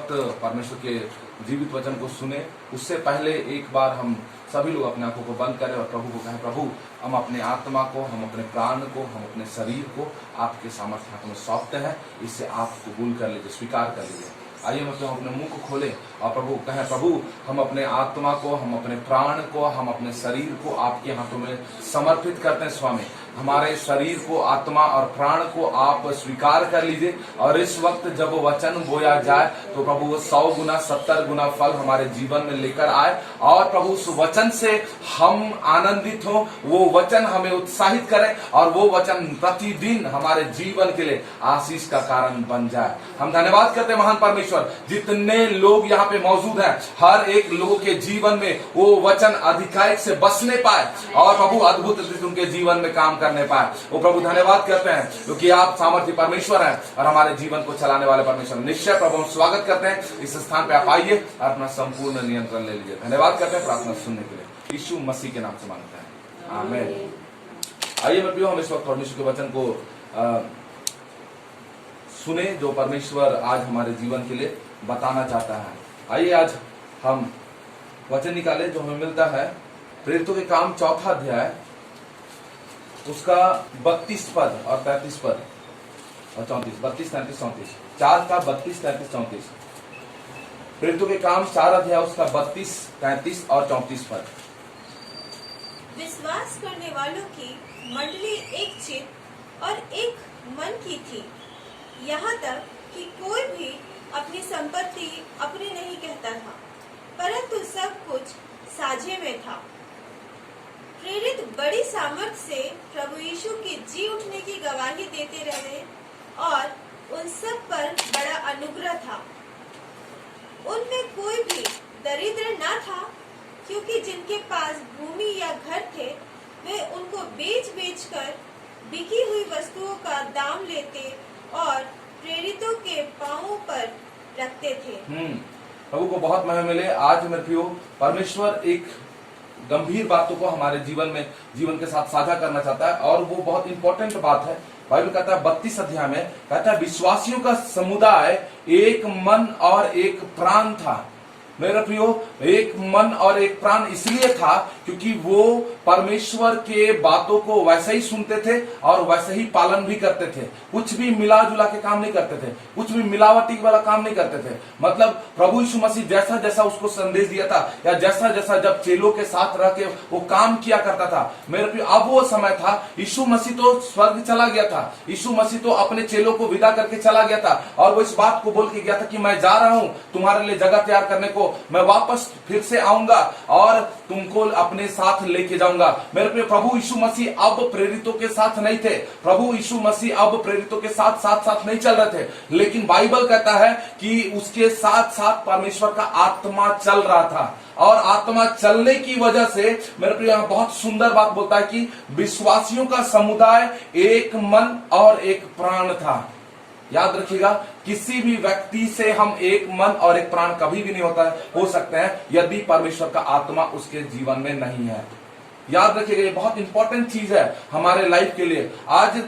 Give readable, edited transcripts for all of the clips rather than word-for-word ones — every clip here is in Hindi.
वक्त परमेश्वर के जीवित वचन को सुने, उससे पहले एक बार हम सभी लोग अपने आंखों को बंद करें और प्रभु को कहें, प्रभु हम अपने आत्मा को, हम अपने प्राण को, हम अपने शरीर को आपके सामर्थ्य हाथों में सौंपते हैं। इसे आप कबूल कर लीजिए, स्वीकार कर लीजिए। आइए मतलब हम अपने मुंह को खोलें और प्रभु कहें, प्रभु हम अपने आत्मा को, हम अपने प्राण को, हम अपने शरीर को आपके हाथों में समर्पित करते हैं। स्वामी हमारे शरीर को, आत्मा और प्राण को आप स्वीकार कर लीजिए और इस वक्त जब वचन बोया जाए तो प्रभु वो 100 गुना 70 गुना फल हमारे जीवन में लेकर आए और प्रभु उस वचन से हम आनंदित हों, वो वचन हमें उत्साहित करे और वो वचन प्रतिदिन हमारे जीवन के लिए आशीष का कारण बन जाए। हम धन्यवाद करते हैं महान परमेश्वर, जितने लोग यहाँ पे मौजूद हैं हर एक लोगों के जीवन में वो वचन अधिकारिक से बसने पाए और प्रभु अद्भुत उनके जीवन में काम करने पाए। वो प्रभु धन्यवाद करते हैं क्योंकि आप सामर्थ्य परमेश्वर हैं और हमारे जीवन को चलाने वाले परमेश्वर। निश्चय प्रभु हम स्वागत करते हैं, इस स्थान पे आप आइए और अपना संपूर्ण नियंत्रण ले लीजिए। धन्यवाद करते हैं प्रार्थना सुनने के लिए, यीशु मसीह के नाम से मांगते हैं, आमीन। आइए प्रियो, हम इस वक्त परमेश्वर के वचन को सुने जो परमेश्वर आज हमारे जीवन के लिए बताना चाहता है। आइए आज हम वचन निकाले जो हमें मिलता है प्रेरितों के काम 4 अध्याय उसका 32 पद और 35 पद और 34, 32, 33, 34, 4 का 32, 33, 34। प्रेरितों के काम 4 अध्याय उसका 32, 33 और 34 पद। विश्वास करने वालों की मंडली एक चित्त और एक मन की थी, यहाँ तक कि कोई भी अपनी संपत्ति अपनी नहीं कहता था, परंतु सब कुछ साझे में था। प्रेरित बड़ी सामर्थ से प्रभु यीशु के जी उठने की गवाही देते रहे और उन सब पर बड़ा अनुग्रह था। उनमें कोई भी दरिद्र न था, क्योंकि जिनके पास भूमि या घर थे वे उनको बेच कर बिकी हुई वस्तुओं का दाम लेते और प्रेरितों के पांवों पर रखते थे। प्रभु को बहुत महिमा मिले। आज मेरे प्रियो, परमेश्वर एक गंभीर बातों को हमारे जीवन के साथ साझा करना चाहता है और वो बहुत इंपॉर्टेंट बात है। बाइबल कहता है 32 अध्याय में कहता है विश्वासियों का समुदाय एक मन और एक प्राण था। मेरे प्रियो, एक मन और एक प्राण इसलिए था क्योंकि वो परमेश्वर के बातों को वैसे ही सुनते थे और वैसे ही पालन भी करते थे। कुछ भी मिला जुला के काम नहीं करते थे, कुछ भी मिलावटी वाला काम नहीं करते थे। मतलब प्रभु यीशु मसीह जैसा जैसा उसको संदेश दिया था या जैसा जैसा जब चेलों के साथ रह के वो काम किया करता था। मेरे प्रियो, अब वो समय था, यीशु मसीह तो स्वर्ग चला गया था, यीशु मसीह तो अपने चेलों को विदा करके चला गया था और वो इस बात को बोल के गया था कि मैं जा रहा हूं तुम्हारे लिए जगह तैयार करने को, मैं वापस फिर से आऊंगा और तुमको अपने साथ लेके जाऊंगा। मेरे प्रिय, प्रभु यीशु मसीह अब प्रेरितों के साथ नहीं थे, प्रभु यीशु मसीह अब प्रेरितों के साथ साथ नहीं चल रहे थे, लेकिन बाइबल कहता है कि उसके साथ साथ परमेश्वर का आत्मा चल रहा था और आत्मा चलने की वजह से मेरे प्रिय यहां बहुत सुंदर बात बोलता है कि विश्वासियों का समुदाय एक मन और एक प्राण था। याद रखिएगा, किसी भी व्यक्ति से हम एक मन और एक प्राण कभी भी नहीं हो सकते हैं यदि परमेश्वर का आत्मा उसके जीवन में नहीं है। याद रखिएगा, ये बहुत इंपॉर्टेंट चीज है हमारे लाइफ के लिए। आज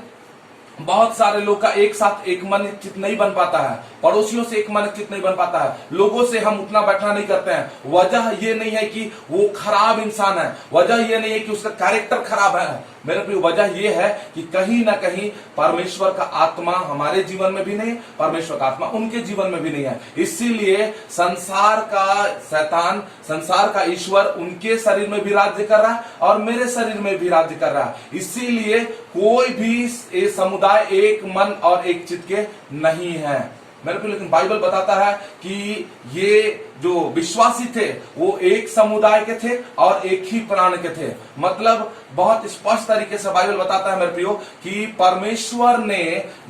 बहुत सारे लोग का एक साथ एक मन चित नहीं बन पाता है, पड़ोसियों से एक मन चित नहीं बन पाता है, लोगों से हम उठना बैठना नहीं करते हैं। वजह ये नहीं है कि वो खराब इंसान है, वजह ये नहीं है कि उसका कैरेक्टर खराब है। मेरे प्रिय, वजह ये है कि कहीं ना कहीं परमेश्वर का आत्मा हमारे जीवन में भी नहीं, परमेश्वर का आत्मा उनके जीवन में भी नहीं है। इसीलिए संसार का शैतान, संसार का ईश्वर उनके शरीर में भी राज्य कर रहा है और मेरे शरीर में भी राज्य कर रहा है। इसीलिए कोई भी समुदाय एक मन और एक चित्त के नहीं है मेरे को। लेकिन बाइबल बताता है कि ये जो विश्वासी थे वो एक समुदाय के थे और एक ही प्राण के थे। मतलब बहुत स्पष्ट तरीके से बाइबल बताता है मेरे प्रियो कि परमेश्वर ने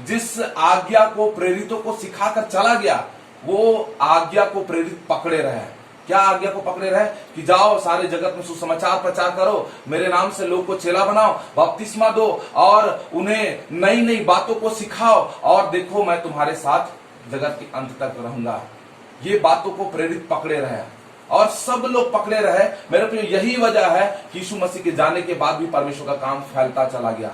जिस आज्ञा को प्रेरितों को सिखाकर चला गया, वो आज्ञा को प्रेरित पकड़े रहे। क्या आज्ञा को पकड़े रहे? कि जाओ सारे जगत में सुसमाचार प्रचार करो, मेरे नाम से लोग को चेला बनाओ, बपतिस्मा दो और उन्हें नई नई बातों को सिखाओ और देखो मैं तुम्हारे साथ जगत के अंत तक रहूंगा। ये बातों को प्रेरित पकड़े रहे और सब लोग पकड़े रहे। मेरे प्रिय, यही वजह है कि यीशु मसीह के जाने के बाद भी परमेश्वर का काम फैलता चला गया।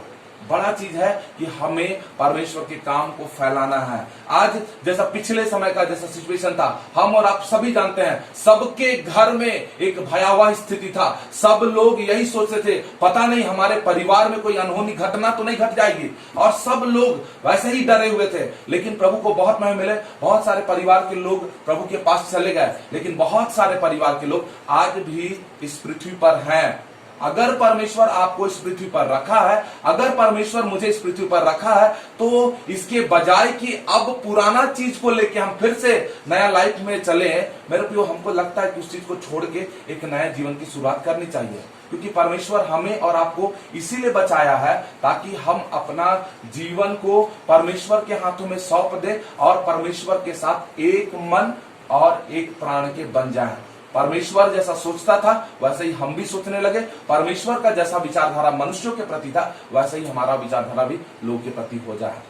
बड़ा चीज है कि हमें परमेश्वर के काम को फैलाना है। आज जैसा पिछले समय का जैसा सिचुएशन था, हम और आप सभी जानते हैं, सबके घर में एक भयावह स्थिति था। सब लोग यही सोचते थे, पता नहीं हमारे परिवार में कोई अनहोनी घटना तो नहीं घट जाएगी, और सब लोग वैसे ही डरे हुए थे। लेकिन प्रभु को बहुत महिमा मिले, बहुत सारे परिवार के लोग प्रभु के पास चले गए, लेकिन बहुत सारे परिवार के लोग आज भी इस पृथ्वी पर हैं। अगर परमेश्वर आपको इस पृथ्वी पर रखा है, अगर परमेश्वर मुझे इस पृथ्वी पर रखा है, तो इसके बजाय कि अब पुराना चीज को लेके हम फिर से नया लाइफ में चले, मेरे प्रियो हमको लगता है कि उस चीज को छोड़ के एक नया जीवन की शुरुआत करनी चाहिए। क्योंकि परमेश्वर हमें और आपको इसीलिए बचाया है ताकि हम अपना जीवन को परमेश्वर के हाथों में सौंप दे और परमेश्वर के साथ एक मन और एक प्राण के बन जाएं। परमेश्वर जैसा सोचता था वैसे ही हम भी सोचने लगे, परमेश्वर का जैसा विचारधारा मनुष्यों के प्रति था वैसे ही हमारा विचारधारा भी लोगों के प्रति हो जाए।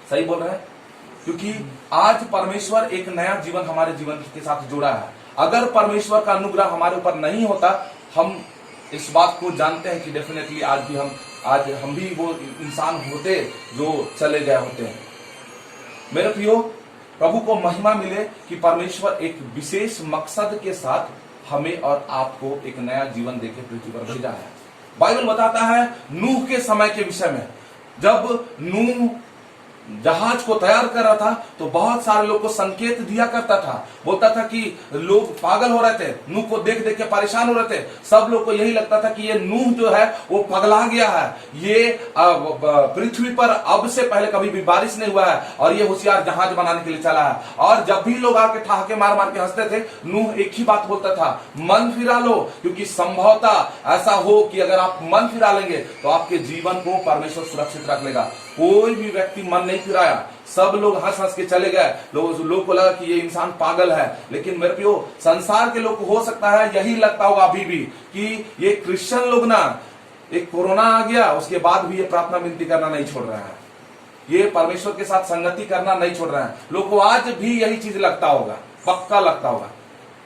सही बोल रहे हैं? क्योंकि आज परमेश्वर एक नया जीवन हमारे जीवन के साथ जोड़ा है। अगर परमेश्वर का अनुग्रह हमारे ऊपर नहीं होता, हम इस बात को जानते हैं कि डेफिनेटली आज हम भी वो इंसान होते जो चले गए होते हैं। मेरे प्रियो, प्रभु को महिमा मिले कि परमेश्वर एक विशेष मकसद के साथ हमें और आपको एक नया जीवन देके पृथ्वी पर भेजा है। बाइबल बताता है नूह के समय के विषय में, जब नूह जहाज को तैयार कर रहा था तो बहुत सारे लोग को संकेत दिया करता था, बोलता था कि लोग पागल हो रहे थे, नूह को देख देख के परेशान हो रहे थे। सब लोग को यही लगता था कि ये नूह जो है वो पगला गया है, ये पृथ्वी पर अब से पहले कभी भी बारिश नहीं हुआ है और ये होशियार जहाज बनाने के लिए चला है। और जब भी लोग आके ठहाके मार मार के हंसते थे, नूह एक ही बात बोलता था, मन फिरा लो, क्योंकि संभवतः ऐसा हो कि अगर आप मन फिरा लेंगे तो आपके जीवन को परमेश्वर सुरक्षित रख लेगा। कोई भी व्यक्ति मन नहीं फिराया, सब लोग हंस हंस के चले गए। लोग को लगा कि ये इंसान पागल है। लेकिन मेरे प्रियो, संसार के लोग को हो सकता है यही लगता होगा अभी भी कि ये क्रिश्चियन लोग ना, एक कोरोना आ गया उसके बाद भी ये प्रार्थना विनती करना नहीं छोड़ रहे हैं, ये परमेश्वर के साथ संगति करना नहीं छोड़ रहे हैं। लोग को आज भी यही चीज लगता होगा, पक्का लगता होगा।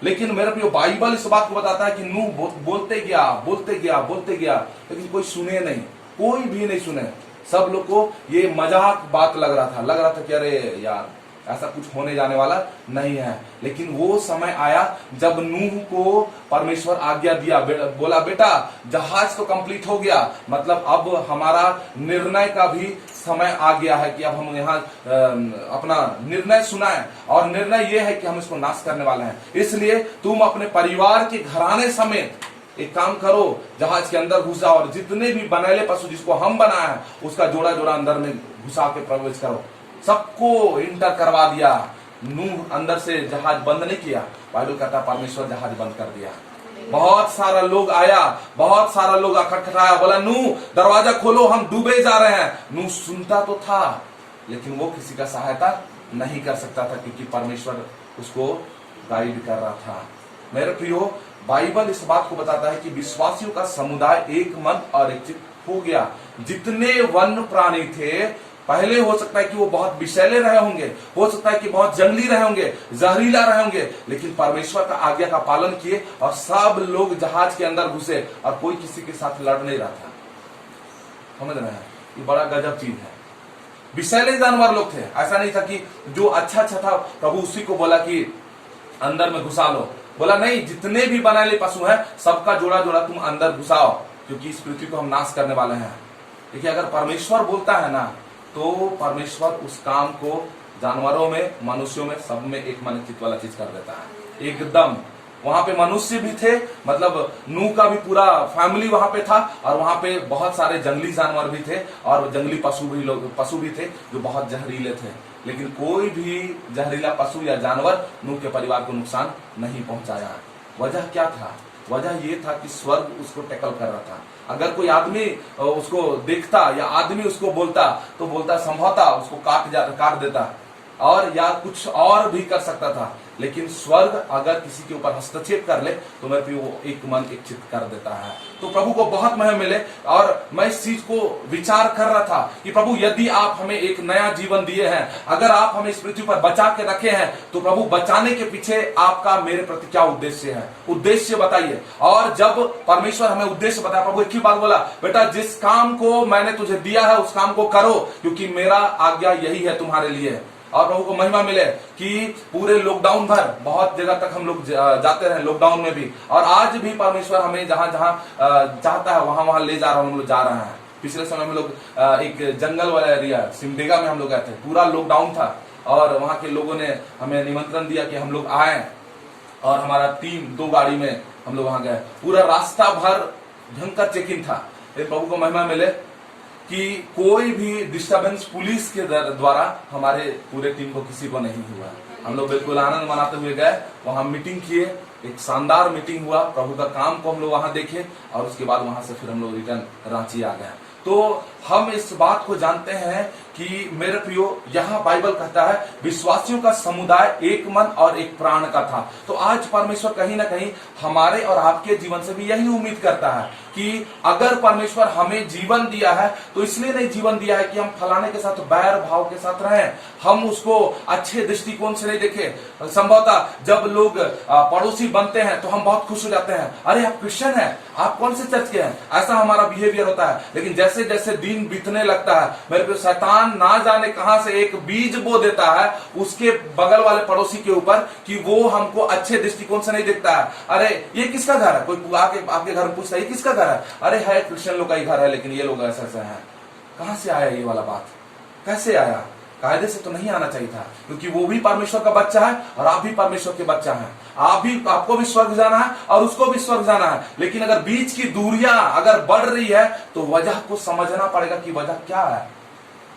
लेकिन मेरे प्रियो, बाइबल इस बात को बताता है कि नूह बोलते गया, लेकिन कोई सुने नहीं, कोई भी नहीं सुने। सब लोग को ये मजाक बात लग रहा था कि अरे यार ऐसा कुछ होने जाने वाला नहीं है। लेकिन वो समय आया जब नूह को परमेश्वर आज्ञा दिया, बोला बेटा जहाज तो कंप्लीट हो गया, मतलब अब हमारा निर्णय का भी समय आ गया है कि अब हम यहाँ अपना निर्णय सुनाएं, और निर्णय ये है कि हम इसको नाश करने वाले हैं। इसलिए तुम अपने परिवार के घराने समेत एक काम करो, जहाज के अंदर घुसा और जितने भी बनैले पशु जिसको हम बनाए हैं उसका जोड़ा जोड़ा अंदर में घुसा के प्रवेश करो। सबको इंटर करवा दिया। नूह अंदर से जहाज बंद नहीं किया, बाइबल कहता परमेश्वर जहाज बंद कर दिया। बहुत सारा लोग आया, बहुत सारा लोग खटखटाया, बोला नूह दरवाजा खोलो, हम डूबे जा रहे हैं। नूह सुनता तो था लेकिन वो किसी का सहायता नहीं कर सकता था, क्योंकि परमेश्वर उसको गाइड कर रहा था। मेरे प्रियो, बाइबल इस बात को बताता है कि विश्वासियों का समुदाय एक मन और एक चित्त हो गया। जितने वन्य प्राणी थे, पहले हो सकता है कि वो बहुत विषैले रहे होंगे, हो सकता है कि बहुत जंगली रहे होंगे, जहरीला रहे होंगे, लेकिन परमेश्वर का आज्ञा का पालन किए और सब लोग जहाज के अंदर घुसे और कोई किसी के साथ लड़ नहीं रहा था। समझ रहे हैं? ये बड़ा गजब चीज है। विषैले जानवर लोग थे, ऐसा नहीं था कि जो अच्छा था प्रभु उसी को बोला कि अंदर में घुसा लो। बोला नहीं, जितने भी बनाए पशु हैं सबका जोड़ा जोड़ा तुम अंदर घुसाओ, क्योंकि इस पृथ्वी को हम नाश करने वाले हैं। देखिए, अगर परमेश्वर बोलता है ना, तो परमेश्वर उस काम को जानवरों में, मनुष्यों में, सब में एक मन चित्त वाला चीज कर देता है एकदम। वहां पे मनुष्य भी थे, मतलब नूह का भी पूरा फैमिली वहां पे था, और वहां पे बहुत सारे जंगली जानवर भी थे और जंगली पशु भी थे जो बहुत जहरीले थे। लेकिन कोई भी जहरीला पशु या जानवर नूह के परिवार को नुकसान नहीं पहुंचाया। वजह क्या था? वजह ये था कि स्वर्ग उसको टैकल कर रहा था। अगर कोई आदमी उसको देखता या आदमी उसको बोलता तो बोलता संभवतः उसको काट देता, और या कुछ और भी कर सकता था, लेकिन स्वर्ग अगर किसी के ऊपर हस्तक्षेप कर ले तो मेरे प्रियो वो एक मन एक चित्त कर देता है। तो प्रभु को बहुत महिमा मिले। और मैं इस चीज को विचार कर रहा था कि प्रभु यदि आप हमें एक नया जीवन दिए हैं, अगर आप हमें इस पृथ्वी पर बचा के रखे हैं, तो प्रभु बचाने के पीछे आपका मेरे प्रति क्या उद्देश्य है? उद्देश्य बताइए। और जब परमेश्वर हमें उद्देश्य बताया, प्रभु एक ही बात बोला, बेटा जिस काम को मैंने तुझे दिया है उस काम को करो, क्योंकि मेरा आज्ञा यही है तुम्हारे लिए। और प्रभु को महिमा मिले कि पूरे लॉकडाउन भर बहुत जगह तक हम लोग जाते रहे, लॉकडाउन में भी, और आज भी परमेश्वर हमें जहां जहां चाहता है वहां वहां ले जा रहा है, हम लोग जा रहे हैं। पिछले समय में लोग एक जंगल वाला एरिया सिमडेगा में हम लोग गए थे, पूरा लॉकडाउन था, और वहां के लोगों ने हमें निमंत्रण दिया कि हम लोग आए, और हमारा टीम 2 गाड़ी में हम लोग वहां गए। पूरा रास्ता भर भयंकर चेकिंग था। प्रभु को महिमा मिले कि कोई भी डिस्टरबेंस पुलिस के द्वारा हमारे पूरे टीम को किसी को नहीं हुआ। हम लोग बिल्कुल आनंद मनाते हुए गए, वहां मीटिंग किए, एक शानदार मीटिंग हुआ, प्रभु का काम को हम लोग वहां देखे, और उसके बाद वहां से फिर हम लोग रिटर्न रांची आ गए। तो हम इस बात को जानते हैं कि मेरे प्रियो, यहाँ बाइबल कहता है विश्वासियों का समुदाय एक मन और एक प्राण का था। तो आज परमेश्वर कहीं ना कहीं हमारे और आपके जीवन से भी यही उम्मीद करता है कि अगर परमेश्वर हमें जीवन दिया है तो इसलिए नहीं जीवन दिया है कि हम फलाने के साथ बैर भाव के साथ रहें, हम उसको अच्छे दृष्टिकोण से नहीं देखें। संभवतः जब लोग पड़ोसी बनते हैं तो हम बहुत खुश हो जाते हैं, अरे आप क्रिश्चियन हैं, आप कौन से चर्च के हैं, ऐसा हमारा बिहेवियर होता है। लेकिन जैसे जैसे दिन बीतने लगता है, मेरे को शैतान ना जाने कहां से एक बीज बो देता है उसके बगल वाले पड़ोसी के ऊपर कि वो हमको अच्छे दृष्टिकोण से नहीं देखता है। अरे ये किसका घर है, कोई आके आपके घर में पूछता है ये किसका घर है, अरे है क्रिश्चियन लोग का ही घर है, लेकिन ये लोग ऐसा ऐसा है। कहां से आया ये वाला बात, कैसे आया? कायदे से तो नहीं आना चाहिए था, क्योंकि वो भी परमेश्वर का बच्चा है और आप भी परमेश्वर के बच्चा हैं। आपको भी स्वर्ग जाना है और उसको भी स्वर्ग जाना है। लेकिन अगर बीच की दूरियां अगर बढ़ रही है तो वजह को समझना पड़ेगा कि वजह क्या है।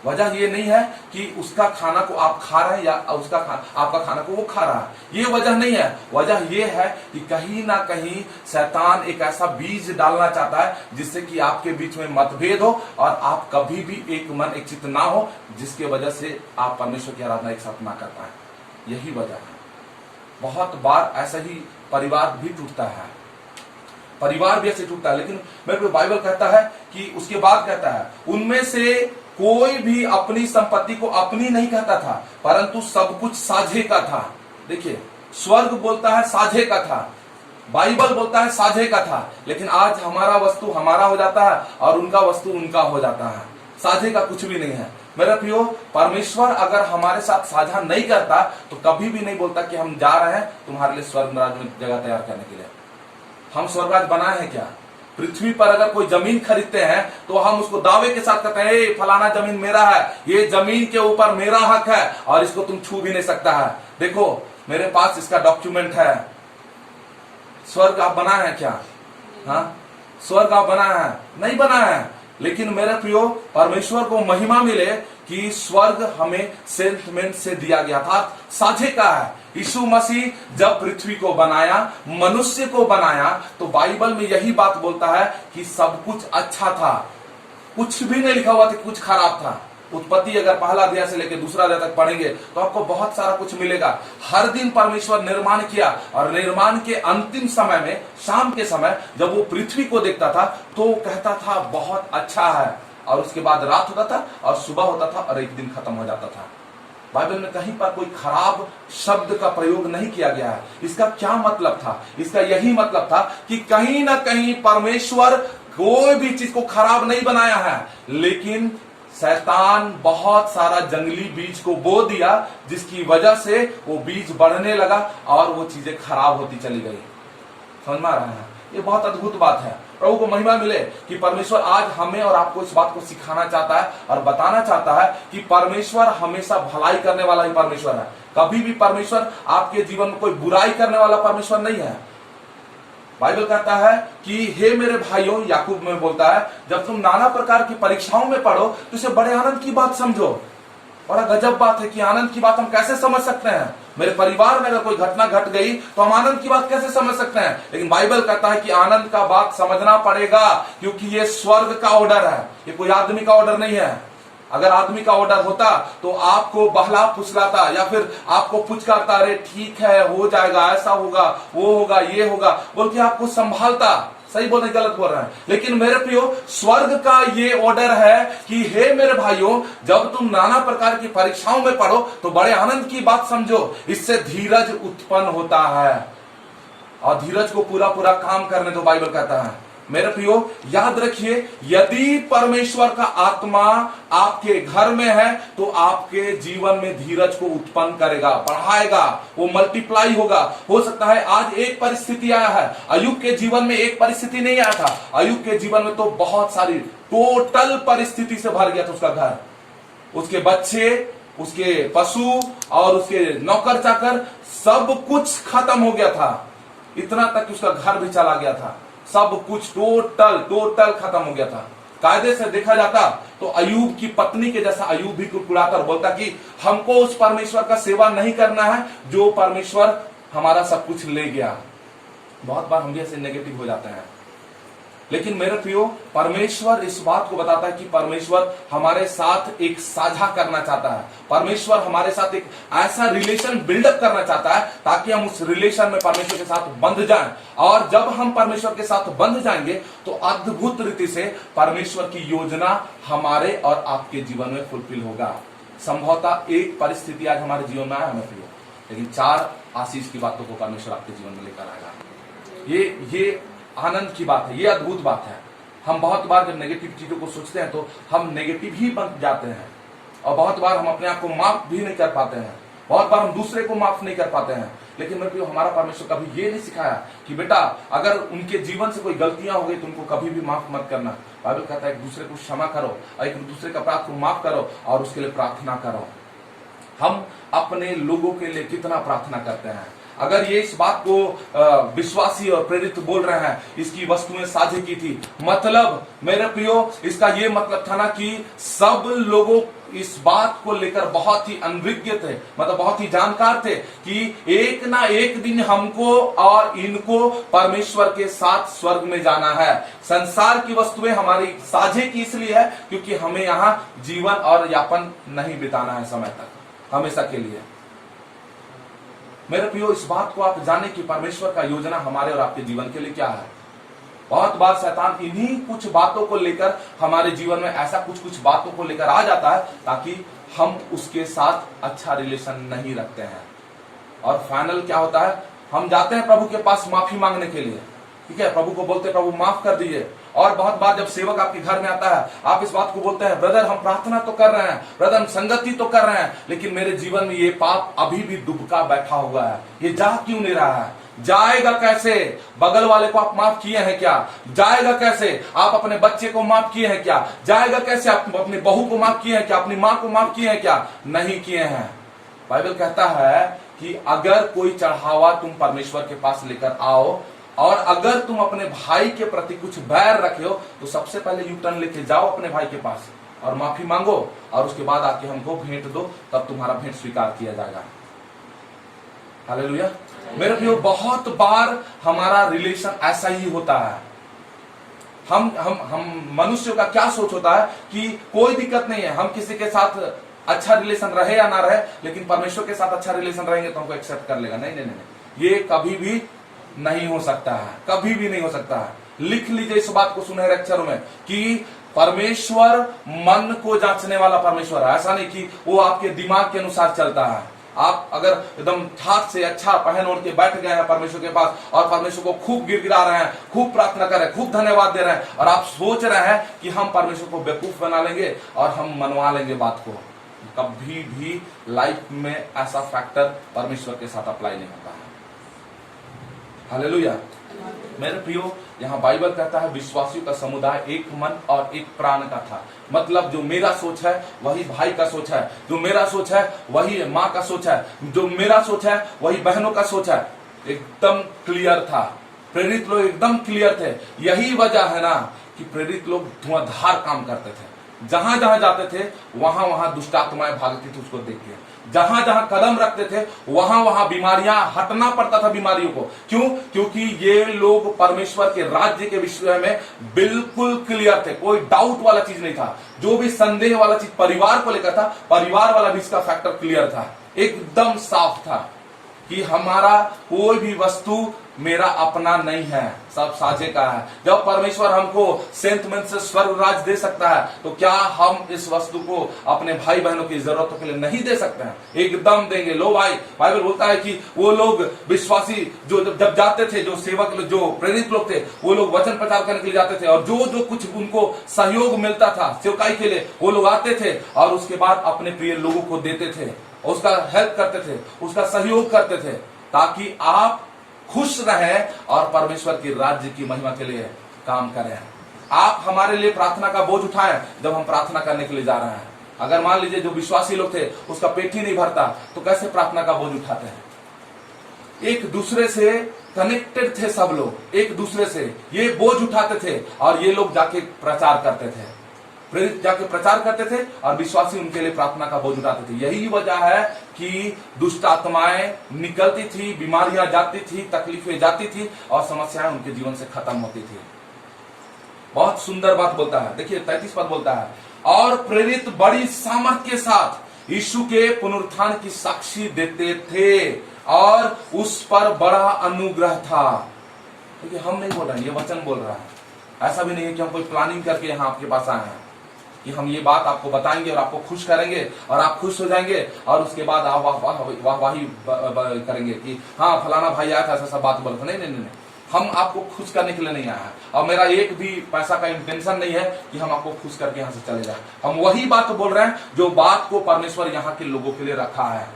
वजह ये नहीं है कि उसका खाना को आप खा रहे हैं या आपका खाना को वो खा रहा है, ये वजह नहीं है। वजह ये है कि कहीं ना कहीं शैतान एक ऐसा बीज डालना चाहता है जिससे कि आपके बीच में मतभेद हो और आप कभी भी एक मन एक चित्त ना हो, जिसके वजह से आप परमेश्वर की आराधना एक साथ ना कर पाए। यही वजह है। बहुत बार ऐसा ही परिवार भी टूटता है, परिवार भी ऐसे टूटता है। लेकिन मेरे को बाइबल कहता है कि उसके बाद कहता है उनमें से कोई भी अपनी संपत्ति को अपनी नहीं कहता था, परंतु सब कुछ साझे का था। देखिए, स्वर्ग बोलता है साझे का था, बाइबल बोलता है साझे का था, लेकिन आज हमारा वस्तु हमारा हो जाता है और उनका वस्तु उनका हो जाता है। साझे का कुछ भी नहीं है। मेरा प्रियो, परमेश्वर अगर हमारे साथ साझा नहीं करता तो कभी भी नहीं बोलता कि हम जा रहे हैं तुम्हारे लिए स्वर्ग राज में जगह तैयार करने के लिए। हम स्वर्गराज बनाए हैं क्या? पृथ्वी पर अगर कोई जमीन खरीदते हैं तो हम उसको दावे के साथ कहते हैं फलाना जमीन मेरा है, ये जमीन के ऊपर मेरा हक है और इसको तुम छू भी नहीं सकता है, देखो मेरे पास इसका डॉक्यूमेंट है। स्वर्ग आप बनाए हैं क्या? हाँ, स्वर्ग आप बनाए हैं? नहीं बनाए हैं। लेकिन मेरे प्रियो, परमेश्वर को महिमा मिले कि स्वर्ग हमें सेटलमेंट से दिया गया था, साझे का है। यीशु मसीह जब पृथ्वी को बनाया, मनुष्य को बनाया, तो बाइबल में यही बात बोलता है कि सब कुछ अच्छा था, कुछ भी नहीं लिखा हुआ था कि कुछ खराब था। उत्पत्ति अगर पहला अध्याय से लेकर दूसरा अध्याय तक पढ़ेंगे तो आपको बहुत सारा कुछ मिलेगा। हर दिन परमेश्वर निर्माण किया और निर्माण के अंतिम समय में, शाम के समय जब वो पृथ्वी को देखता था तो कहता था बहुत अच्छा है, और उसके बाद रात होता था और सुबह होता था और एक दिन खत्म हो जाता था। बाइबल में कहीं पर कोई खराब शब्द का प्रयोग नहीं किया गया है। इसका क्या मतलब था? इसका यही मतलब था कि कहीं ना कहीं परमेश्वर कोई भी चीज को खराब नहीं बनाया है, लेकिन शैतान बहुत सारा जंगली बीज को बो दिया, जिसकी वजह से वो बीज बढ़ने लगा और वो चीजें खराब होती चली गई। समझ में आ रहा है? ये बहुत अद्भुत बात है। प्रभु को महिमा मिले कि परमेश्वर आज हमें और आपको इस बात को सिखाना चाहता है और बताना चाहता है कि परमेश्वर हमेशा भलाई करने वाला ही परमेश्वर है। कभी भी परमेश्वर आपके जीवन में कोई बुराई करने वाला परमेश्वर नहीं है। बाइबल कहता है कि हे मेरे भाइयों, याकूब में बोलता है, जब तुम नाना प्रकार की परीक्षाओं में पढ़ो तो इसे बड़े आनंद की बात समझो। बड़ा गजब बात है कि आनंद की बात हम कैसे समझ सकते हैं? मेरे परिवार में अगर कोई घटना घट गई तो हम आनंद की बात कैसे समझ सकते हैं? लेकिन बाइबल कहता है कि आनंद का बात समझना पड़ेगा, क्योंकि ये स्वर्ग का ऑर्डर है, ये कोई आदमी का ऑर्डर नहीं है। अगर आदमी का ऑर्डर होता तो आपको बहला फुसलाता या फिर आपको पुचकारता, अरे ठीक है हो जाएगा, ऐसा होगा, वो होगा, ये होगा बोल के आपको संभालता। सही बोल रहे गलत बोल रहे हैं? लेकिन मेरे प्रियो, स्वर्ग का ये ऑर्डर है कि हे मेरे भाइयों, जब तुम नाना प्रकार की परीक्षाओं में पढ़ो तो बड़े आनंद की बात समझो, इससे धीरज उत्पन्न होता है और धीरज को पूरा पूरा काम करने दो, बाइबल कहता है। मेरे प्रियो याद रखिए, यदि परमेश्वर का आत्मा आपके घर में है तो आपके जीवन में धीरज को उत्पन्न करेगा, बढ़ाएगा, वो मल्टीप्लाई होगा। हो सकता है आज एक परिस्थिति आया है, अय्यूब के जीवन में एक परिस्थिति नहीं आया था, अय्यूब के जीवन में तो बहुत सारी टोटल परिस्थिति से भर गया था उसका घर, उसके बच्चे, उसके पशु और उसके नौकर चाकर, सब कुछ खत्म हो गया था। इतना तक कि उसका घर भी चला गया था, सब कुछ टोटल खत्म हो गया था। कायदे से देखा जाता तो अय्यूब की पत्नी के जैसा अय्यूब भी कुड़कुड़ाकर बोलता कि हमको उस परमेश्वर का सेवा नहीं करना है जो परमेश्वर हमारा सब कुछ ले गया। बहुत बार हम भी ऐसे नेगेटिव हो जाते हैं। लेकिन मेरे प्रियो, परमेश्वर इस बात को बताता है कि परमेश्वर हमारे साथ एक साझा करना चाहता है, परमेश्वर हमारे साथ एक ऐसा रिलेशन बिल्डअप करना चाहता है ताकि हम उस रिलेशन में परमेश्वर के साथ बंध जाएं। और जब हम परमेश्वर के साथ बंध जाएंगे तो अद्भुत रीति से परमेश्वर की योजना हमारे और आपके जीवन में फुलफिल होगा। संभवतः एक परिस्थिति आज हमारे जीवन में आया मेरे प्रियो, लेकिन 4 आशीष की बातों को परमेश्वर आपके जीवन में लेकर आएगा। ये आनंद की बात है, ये अद्भुत बात है। हम बहुत बार जब नेगेटिव चीजों को सोचते हैं तो हम नेगेटिव ही बन जाते हैं और बहुत बार हम अपने आप को माफ भी नहीं कर पाते हैं, बहुत बार हम दूसरे को माफ नहीं कर पाते हैं। लेकिन मेरे प्रियो, हमारा परमेश्वर कभी ये नहीं सिखाया कि बेटा अगर उनके जीवन से कोई गलतियां हो गई तो उनको कभी भी माफ मत करना। बाइबल कहता है एक दूसरे को क्षमा करो और एक दूसरे का अपराध को माफ करो और उसके लिए प्रार्थना करो। हम अपने लोगों के लिए कितना प्रार्थना करते हैं। अगर ये इस बात को विश्वासी और प्रेरित बोल रहे हैं, इसकी वस्तुएं साझी की थी, मतलब मेरे प्रियो इसका ये मतलब था ना कि सब लोगों इस बात को लेकर बहुत ही अनभिज्ञ थे, मतलब बहुत ही जानकार थे कि एक ना एक दिन हमको और इनको परमेश्वर के साथ स्वर्ग में जाना है। संसार की वस्तुएं हमारी साझे की इसलिए है क्योंकि हमें यहाँ जीवन और यापन नहीं बिताना है समय तक, हमेशा के लिए। मेरे प्रियो, इस बात को आप जाने कि परमेश्वर का योजना हमारे और आपके जीवन के लिए क्या है। बहुत बार शैतान इन्हीं कुछ बातों को लेकर हमारे जीवन में ऐसा कुछ बातों को लेकर आ जाता है ताकि हम उसके साथ अच्छा रिलेशन नहीं रखते हैं। और फाइनल क्या होता है, हम जाते हैं प्रभु के पास माफी मांगने के लिए, ठीक है, प्रभु को बोलते प्रभु माफ कर दीजिए। और बहुत बार जब सेवक आपके घर में आता है, आप इस बात को बोलते हैं, ब्रदर हम प्रार्थना तो कर रहे हैं, ब्रदर हम संगति तो कर रहे हैं, लेकिन मेरे जीवन में ये पाप अभी भी दुबका बैठा हुआ है, ये जा क्यों नहीं रहा है? जाएगा कैसे? बगल वाले को आप माफ किए हैं क्या? जाएगा कैसे? आप अपने बच्चे को माफ किए हैं क्या? जाएगा कैसे? आप अपनी बहू को माफ किए हैं क्या? अपनी माँ को माफ किए हैं क्या? नहीं किए हैं। बाइबल कहता है कि अगर कोई चढ़ावा तुम परमेश्वर के पास लेकर आओ और अगर तुम अपने भाई के प्रति कुछ बैर रखे हो तो सबसे पहले यू टर्न लेके जाओ अपने भाई के पास और माफी मांगो और उसके बाद आके हमको भेंट दो, तब तुम्हारा भेंट स्वीकार किया जाएगा। हालेलुया। मेरे प्रियो, बहुत बार हमारा रिलेशन ऐसा ही होता है। हम मनुष्यों का क्या सोच होता है कि कोई दिक्कत नहीं है, हम किसी के साथ अच्छा रिलेशन रहे या ना रहे, लेकिन परमेश्वर के साथ अच्छा रिलेशन रहेंगे तो हमको एक्सेप्ट कर लेगा। नहीं नहीं नहीं, ये कभी भी नहीं हो सकता है, कभी भी नहीं हो सकता है। लिख लीजिए इस बात को सुनहरे अक्षरों में कि परमेश्वर मन को जांचने वाला परमेश्वर है। ऐसा नहीं कि वो आपके दिमाग के अनुसार चलता है। आप अगर एकदम ठाक से अच्छा पहन ओढ़ के बैठ गए हैं परमेश्वर के पास और परमेश्वर को खूब गिड़गिड़ा रहे हैं, खूब प्रार्थना कर रहे हैं, खूब धन्यवाद दे रहे हैं और आप सोच रहे हैं कि हम परमेश्वर को बेवकूफ बना लेंगे और हम मनवा लेंगे बात को, कभी भी लाइफ में ऐसा फैक्टर परमेश्वर के साथ अप्लाई नहीं होता है। हालेलुया। मेरे प्रियो, यहाँ बाइबल कहता है विश्वासियों का समुदाय एक मन और एक प्राण का था। मतलब जो मेरा सोच है वही भाई का सोच है, जो मेरा सोच है वही माँ का सोच है, जो मेरा सोच है वही बहनों का सोच है। एकदम क्लियर था, प्रेरित लोग एकदम क्लियर थे। यही वजह है ना कि प्रेरित लोग धुआंधार काम करते थे। जहां जहां जाते थे वहां वहां दुष्ट आत्माएं भागती थी उसको देख के, जहां जहां कदम रखते थे वहां वहां बीमारियां, हटना पड़ता था बीमारियों को। क्यों? क्योंकि ये लोग परमेश्वर के राज्य के विषय में बिल्कुल क्लियर थे, कोई डाउट वाला चीज नहीं था। जो भी संदेह वाला चीज परिवार को लेकर था, परिवार वाला भी इसका फैक्टर क्लियर था, एकदम साफ था कि हमारा कोई भी वस्तु मेरा अपना नहीं है, सब साझे का है। जब परमेश्वर हमको सेंतमेंट से स्वर्ग राज दे सकता है, तो क्या हम इस वस्तु को अपने भाई बहनों की जरूरतों के लिए नहीं दे सकते हैं? एकदम देंगे। लो भाई, बाइबल बोलता है कि वो लोग विश्वासी जो जब जाते थे, जो सेवक, जो प्रेरित लोग थे, वो लोग वचन प्रचार करने के लिए जाते थे, और जो जो कुछ उनको सहयोग मिलता था सेवकाई के लिए, वो लोग आते थे और उसके बाद अपने प्रिय लोगों को देते थे, उसका हेल्प करते थे, उसका सहयोग करते थे, ताकि आप खुश रहें और परमेश्वर की राज्य की महिमा के लिए काम करें। आप हमारे लिए प्रार्थना का बोझ उठाएं जब हम प्रार्थना करने के लिए जा रहे हैं। अगर मान लीजिए जो विश्वासी लोग थे उसका पेट ही नहीं भरता, तो कैसे प्रार्थना का बोझ उठाते हैं? एक दूसरे से कनेक्टेड थे सब लोग, एक दूसरे से ये बोझ उठाते थे, और ये लोग जाके प्रचार करते थे, प्रेरित जाके प्रचार करते थे, और विश्वासी उनके लिए प्रार्थना का बोझ उठाते थे। यही वजह है कि दुष्ट आत्माएं निकलती थी, बीमारियां जाती थी, तकलीफें जाती थी, और समस्याएं उनके जीवन से खत्म होती थी। बहुत सुंदर बात बोलता है, देखिए 33 पद बोलता है, और प्रेरित बड़ी सामर्थ के साथ यीशु के पुनरुत्थान की साक्षी देते थे, और उस पर बड़ा अनुग्रह था। देखिए हम नहीं बोल रहे हैं, ये वचन बोल रहा है। ऐसा भी नहीं है कि हम कोई प्लानिंग करके यहाँ आपके पास आए हैं कि हम ये बात आपको बताएंगे और आपको खुश करेंगे और आप खुश हो जाएंगे, और उसके बाद आप वाहवाही करेंगे कि हाँ फलाना भाई आया था, ऐसा सब बात बोलता। नहीं नहीं नहीं, हम आपको खुश करने के लिए नहीं आया है, और मेरा एक भी पैसा का इंटेंशन नहीं है कि हम आपको खुश करके यहाँ से चले जाए। हम वही बात बोल रहे हैं जो बात को परमेश्वर यहाँ के लोगों के लिए रखा है।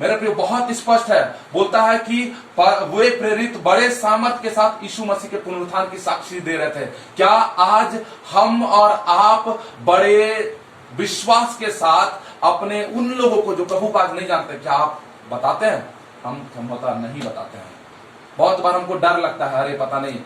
मेरे प्रिय, बहुत स्पष्ट है, बोलता है कि वे प्रेरित बड़े सामर्थ के साथ यीशु मसीह के पुनरुत्थान की साक्षी दे रहे थे। क्या आज हम और आप बड़े विश्वास के साथ अपने उन लोगों को जो प्रभु पाक नहीं जानते, क्या आप बताते हैं? हम संभवतः नहीं बताते हैं। बहुत बार हमको डर लगता है, अरे पता नहीं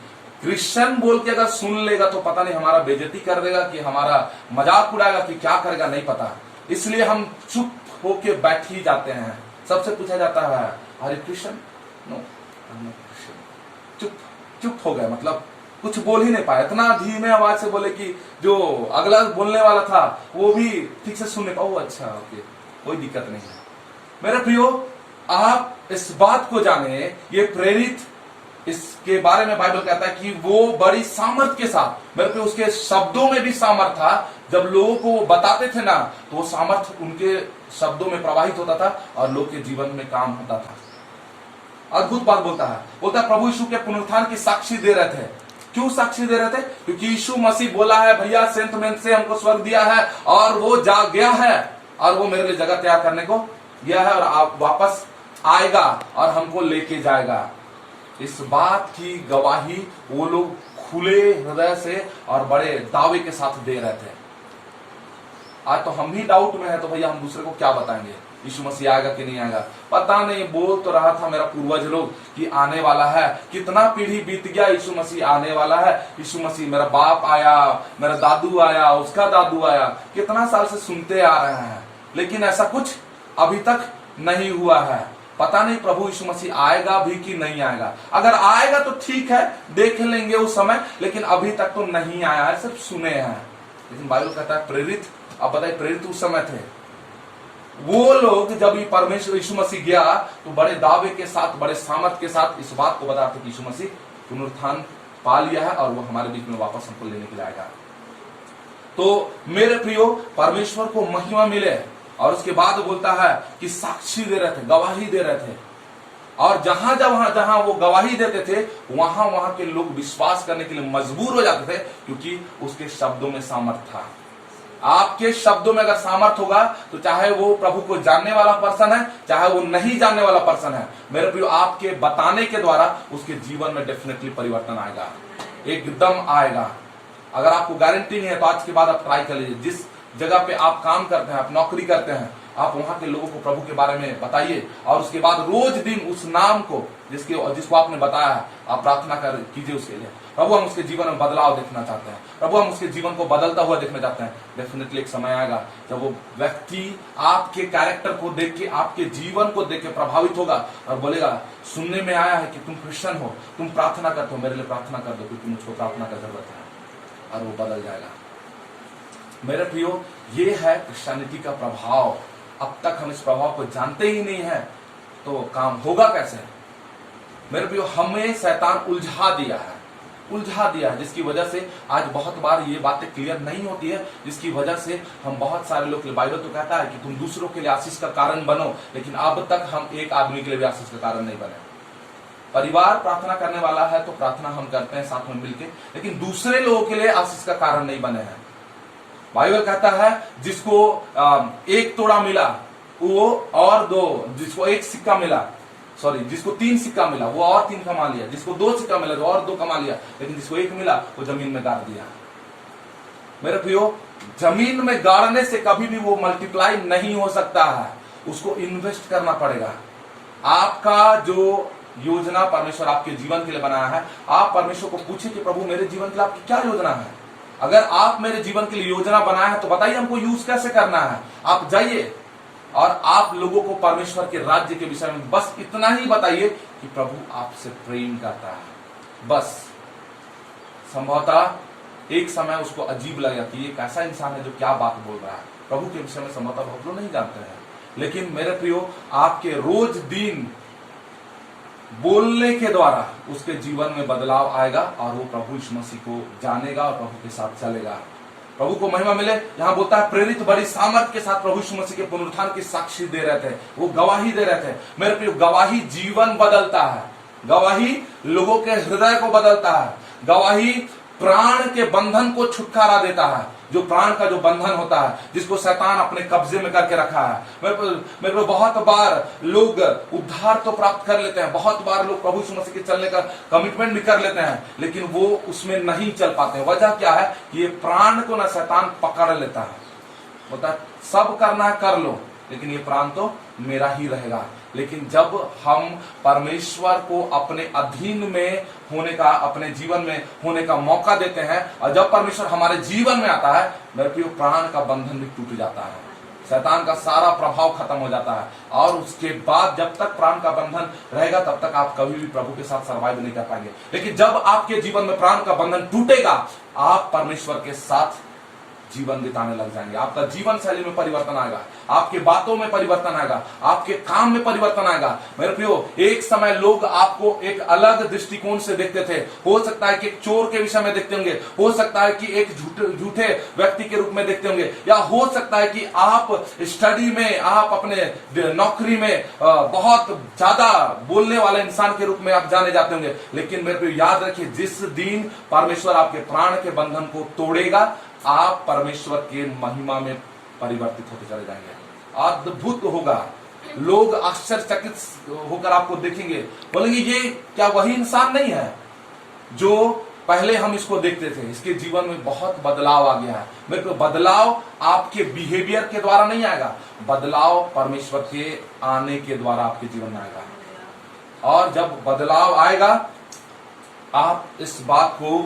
क्रिश्चियन बोल के अगर सुन लेगा तो पता नहीं हमारा बेइज्जती कर देगा कि हमारा मजाक उड़ाएगा कि क्या करेगा, नहीं पता। इसलिए हम चुप होके बैठ ही जाते हैं। सबसे पूछा जाता है, अरे क्रिश्चियन? नो, चुप चुप हो गए, मतलब कुछ बोल ही नहीं पाए। इतना धीमे आवाज से बोले कि जो अगला बोलने वाला था वो भी ठीक से सुन नहीं पाओ। अच्छा, ओके, कोई दिक्कत नहीं है। मेरे प्रियो, आप इस बात को जाने, ये प्रेरित, इसके बारे में बाइबल कहता है कि वो बड़ी सामर्थ के साथ, मेरे पे उसके शब्दों में भी सामर्थ था। जब लोगों को वो बताते थे ना, तो वो सामर्थ उनके शब्दों में प्रवाहित होता था और लोग के जीवन में काम होता था। अद्भुत बात बोलता है प्रभु यीशु के पुनरुत्थान की साक्षी दे रहे थे। क्यों साक्षी दे रहे थे? क्योंकि यीशु मसीह बोला है, भैया सेंट मेंट से हमको स्वर्ग दिया है, और वो जा गया है, और वो मेरे लिए जगह तैयार करने को गया है, और आप वापस आएगा और हमको लेके जाएगा। इस बात की गवाही वो लोग खुले हृदय से और बड़े दावे के साथ दे रहे थे। आज तो हम ही डाउट में है, तो भैया हम दूसरे को क्या बताएंगे, यीशु मसीह आएगा कि नहीं आएगा? पता नहीं, बोल तो रहा था मेरा पूर्वज लोग कि आने वाला है। कितना पीढ़ी बीत गया, यीशु मसीह आने वाला है, यीशु मसीह, मेरा बाप आया, मेरा दादू आया, उसका दादू आया, कितना साल से सुनते आ रहे हैं, लेकिन ऐसा कुछ अभी तक नहीं हुआ है। पता नहीं प्रभु यीशु मसीह आएगा भी कि नहीं आएगा। अगर आएगा तो ठीक है, देख लेंगे उस समय, लेकिन अभी तक तो नहीं आया है, सिर्फ सुने हैं। लेकिन बाइबल कहता है प्रेरित, अब बताइए, प्रेरित उस समय थे वो लोग, जब परमेश्वर यीशु मसीह गया तो बड़े दावे के साथ, बड़े सामर्थ के साथ इस बात को बताते कि यीशु मसीह पुनरुत्थान पा लिया है और वो हमारे बीच में वापस हमको लेने के लिए आएगा। तो मेरे प्रियो, परमेश्वर को महिमा मिले। और उसके बाद बोलता है कि साक्षी दे रहे थे, गवाही दे रहे थे, और जहां जहां वो गवाही देते थे वहां वहां के लोग विश्वास करने के लिए मजबूर हो जाते थे, क्योंकि उसके शब्दों में सामर्थ था। आपके शब्दों में अगर सामर्थ होगा तो चाहे वो प्रभु को जानने वाला पर्सन है, चाहे वो नहीं जानने वाला पर्सन है, मेरे प्रियो, आपके बताने के द्वारा उसके जीवन में डेफिनेटली परिवर्तन आएगा, एकदम आएगा। अगर आपको गारंटी नहीं है तो आज के बाद आप ट्राई कर लीजिए। जिस जगह पे आप काम करते हैं, आप नौकरी करते हैं, आप वहां के लोगों को प्रभु के बारे में बताइए, और उसके बाद रोज दिन उस नाम को जिसको आपने बताया है आप प्रार्थना कर कीजिए उसके लिए। प्रभु हम उसके जीवन में बदलाव देखना चाहते हैं, प्रभु हम उसके जीवन को बदलता हुआ देखना चाहते हैं। डेफिनेटली एक समय आएगा जब वो व्यक्ति आपके कैरेक्टर को देख के, आपके जीवन को देख के प्रभावित होगा और बोलेगा सुनने में आया है कि तुम क्रिश्चियन हो, तुम प्रार्थना करते हो, मेरे लिए प्रार्थना कर दो क्योंकि मुझको प्रार्थना का जरूरत है, और वो बदल जाएगा। मेरे प्रियो, ये है क्रिश्चियनिटी का प्रभाव। अब तक हम इस प्रभाव को जानते ही नहीं है तो काम होगा कैसे? मेरे प्रियो, हमें शैतान उलझा दिया है, जिसकी वजह से आज बहुत बार ये बातें क्लियर नहीं होती है, जिसकी वजह से हम बहुत सारे लोग, बाइबल तो कहता है कि तुम दूसरों के लिए आशीष का कारण बनो, लेकिन अब तक हम एक आदमी के लिए भी आशीष का कारण नहीं बने। परिवार प्रार्थना करने वाला है तो प्रार्थना हम करते हैं साथ में मिलकर, लेकिन दूसरे लोगों के लिए आशीष का कारण नहीं बने हैं। बाइबल कहता है जिसको एक तोड़ा मिला वो और दो, जिसको एक सिक्का मिला, जिसको 3 सिक्का मिला वो और 3 कमा लिया, जिसको 2 सिक्का मिला वो और 2 कमा लिया, लेकिन जिसको 1 मिला वो जमीन में गाड़ दिया। मेरे प्रियो, जमीन में गाड़ने से कभी भी वो मल्टीप्लाई नहीं हो सकता है, उसको इन्वेस्ट करना पड़ेगा। आपका जो योजना परमेश्वर आपके जीवन के लिए बनाया है, आप परमेश्वर को पूछिए कि प्रभु मेरे जीवन के लिए आपकी क्या योजना है। अगर आप मेरे जीवन के लिए योजना बनाया है तो बताइए हमको यूज कैसे करना है। आप जाइए और आप लोगों को परमेश्वर के राज्य के विषय में बस इतना ही बताइए कि प्रभु आपसे प्रेम करता है। बस संभवतः एक समय उसको अजीब लगेगा कि ये कैसा इंसान है जो क्या बात बोल रहा है। प्रभु के विषय में संभवतः बहुत लोग नहीं जानते हैं, लेकिन मेरे प्रियो, आपके रोज दिन बोलने के द्वारा उसके जीवन में बदलाव आएगा और वो प्रभु यीशु मसीह को जानेगा और प्रभु के साथ चलेगा। प्रभु को महिमा मिले। यहाँ बोलता है प्रेरित बड़ी सामर्थ के साथ प्रभु यीशु मसीह के पुनरुत्थान की साक्षी दे रहे थे, वो गवाही दे रहे थे। मेरे प्रिय, गवाही जीवन बदलता है, गवाही लोगों के हृदय को बदलता है, गवाही प्राण के बंधन को छुटकारा देता है। जो प्राण का जो बंधन होता है, जिसको शैतान अपने कब्जे में करके रखा है। मेरे को बहुत बार लोग उद्धार तो प्राप्त कर लेते हैं, बहुत बार लोग प्रभु यीशु मसीह के चलने का कमिटमेंट भी कर लेते हैं, लेकिन वो उसमें नहीं चल पाते। वजह क्या है? ये प्राण को ना शैतान पकड़ लेता है, बोलता है सब करना है कर लो, लेकिन ये प्राण तो मेरा ही रहेगा। लेकिन जब हम परमेश्वर को अपने अधीन में होने का, अपने जीवन में होने का मौका देते हैं, और जब परमेश्वर हमारे जीवन में आता है, मेरे प्रिय, प्राण का बंधन भी टूट जाता है, शैतान का सारा प्रभाव खत्म हो जाता है। और उसके बाद जब तक प्राण का बंधन रहेगा तब तक आप कभी भी प्रभु के साथ सर्वाइव नहीं कर पाएंगे। लेकिन जब आपके जीवन में प्राण का बंधन टूटेगा, आप परमेश्वर के साथ जीवन बिताने लग जाएंगे। आपका जीवन शैली में परिवर्तन आएगा, आपके बातों में परिवर्तन आएगा, आपके काम में परिवर्तन आएगा। मेरे प्रियो, एक समय लोग आपको एक अलग दृष्टिकोण से देखते थे। हो सकता है कि एक चोर के विषय में देखते होंगे, हो सकता है कि एक झूठे व्यक्ति के रूप में देखते होंगे, या हो सकता है कि आप स्टडी में, आप अपने नौकरी में बहुत ज्यादा बोलने वाले इंसान के रूप में आप जाने जाते होंगे। लेकिन मेरे प्रियो, याद रखिए, जिस दिन परमेश्वर आपके प्राण के बंधन को तोड़ेगा, आप परमेश्वर के महिमा में परिवर्तित होते चले जाएंगे। अद्भुत होगा, लोग आश्चर्यचकित होकर आपको देखेंगे, बोलेंगे ये क्या वही इंसान नहीं है जो पहले हम इसको देखते थे। इसके जीवन में बहुत बदलाव आ गया है। मेरे को बदलाव आपके बिहेवियर के द्वारा नहीं आएगा, बदलाव परमेश्वर के आने के द्वारा आपके जीवन में आएगा। और जब बदलाव आएगा, आप इस बात को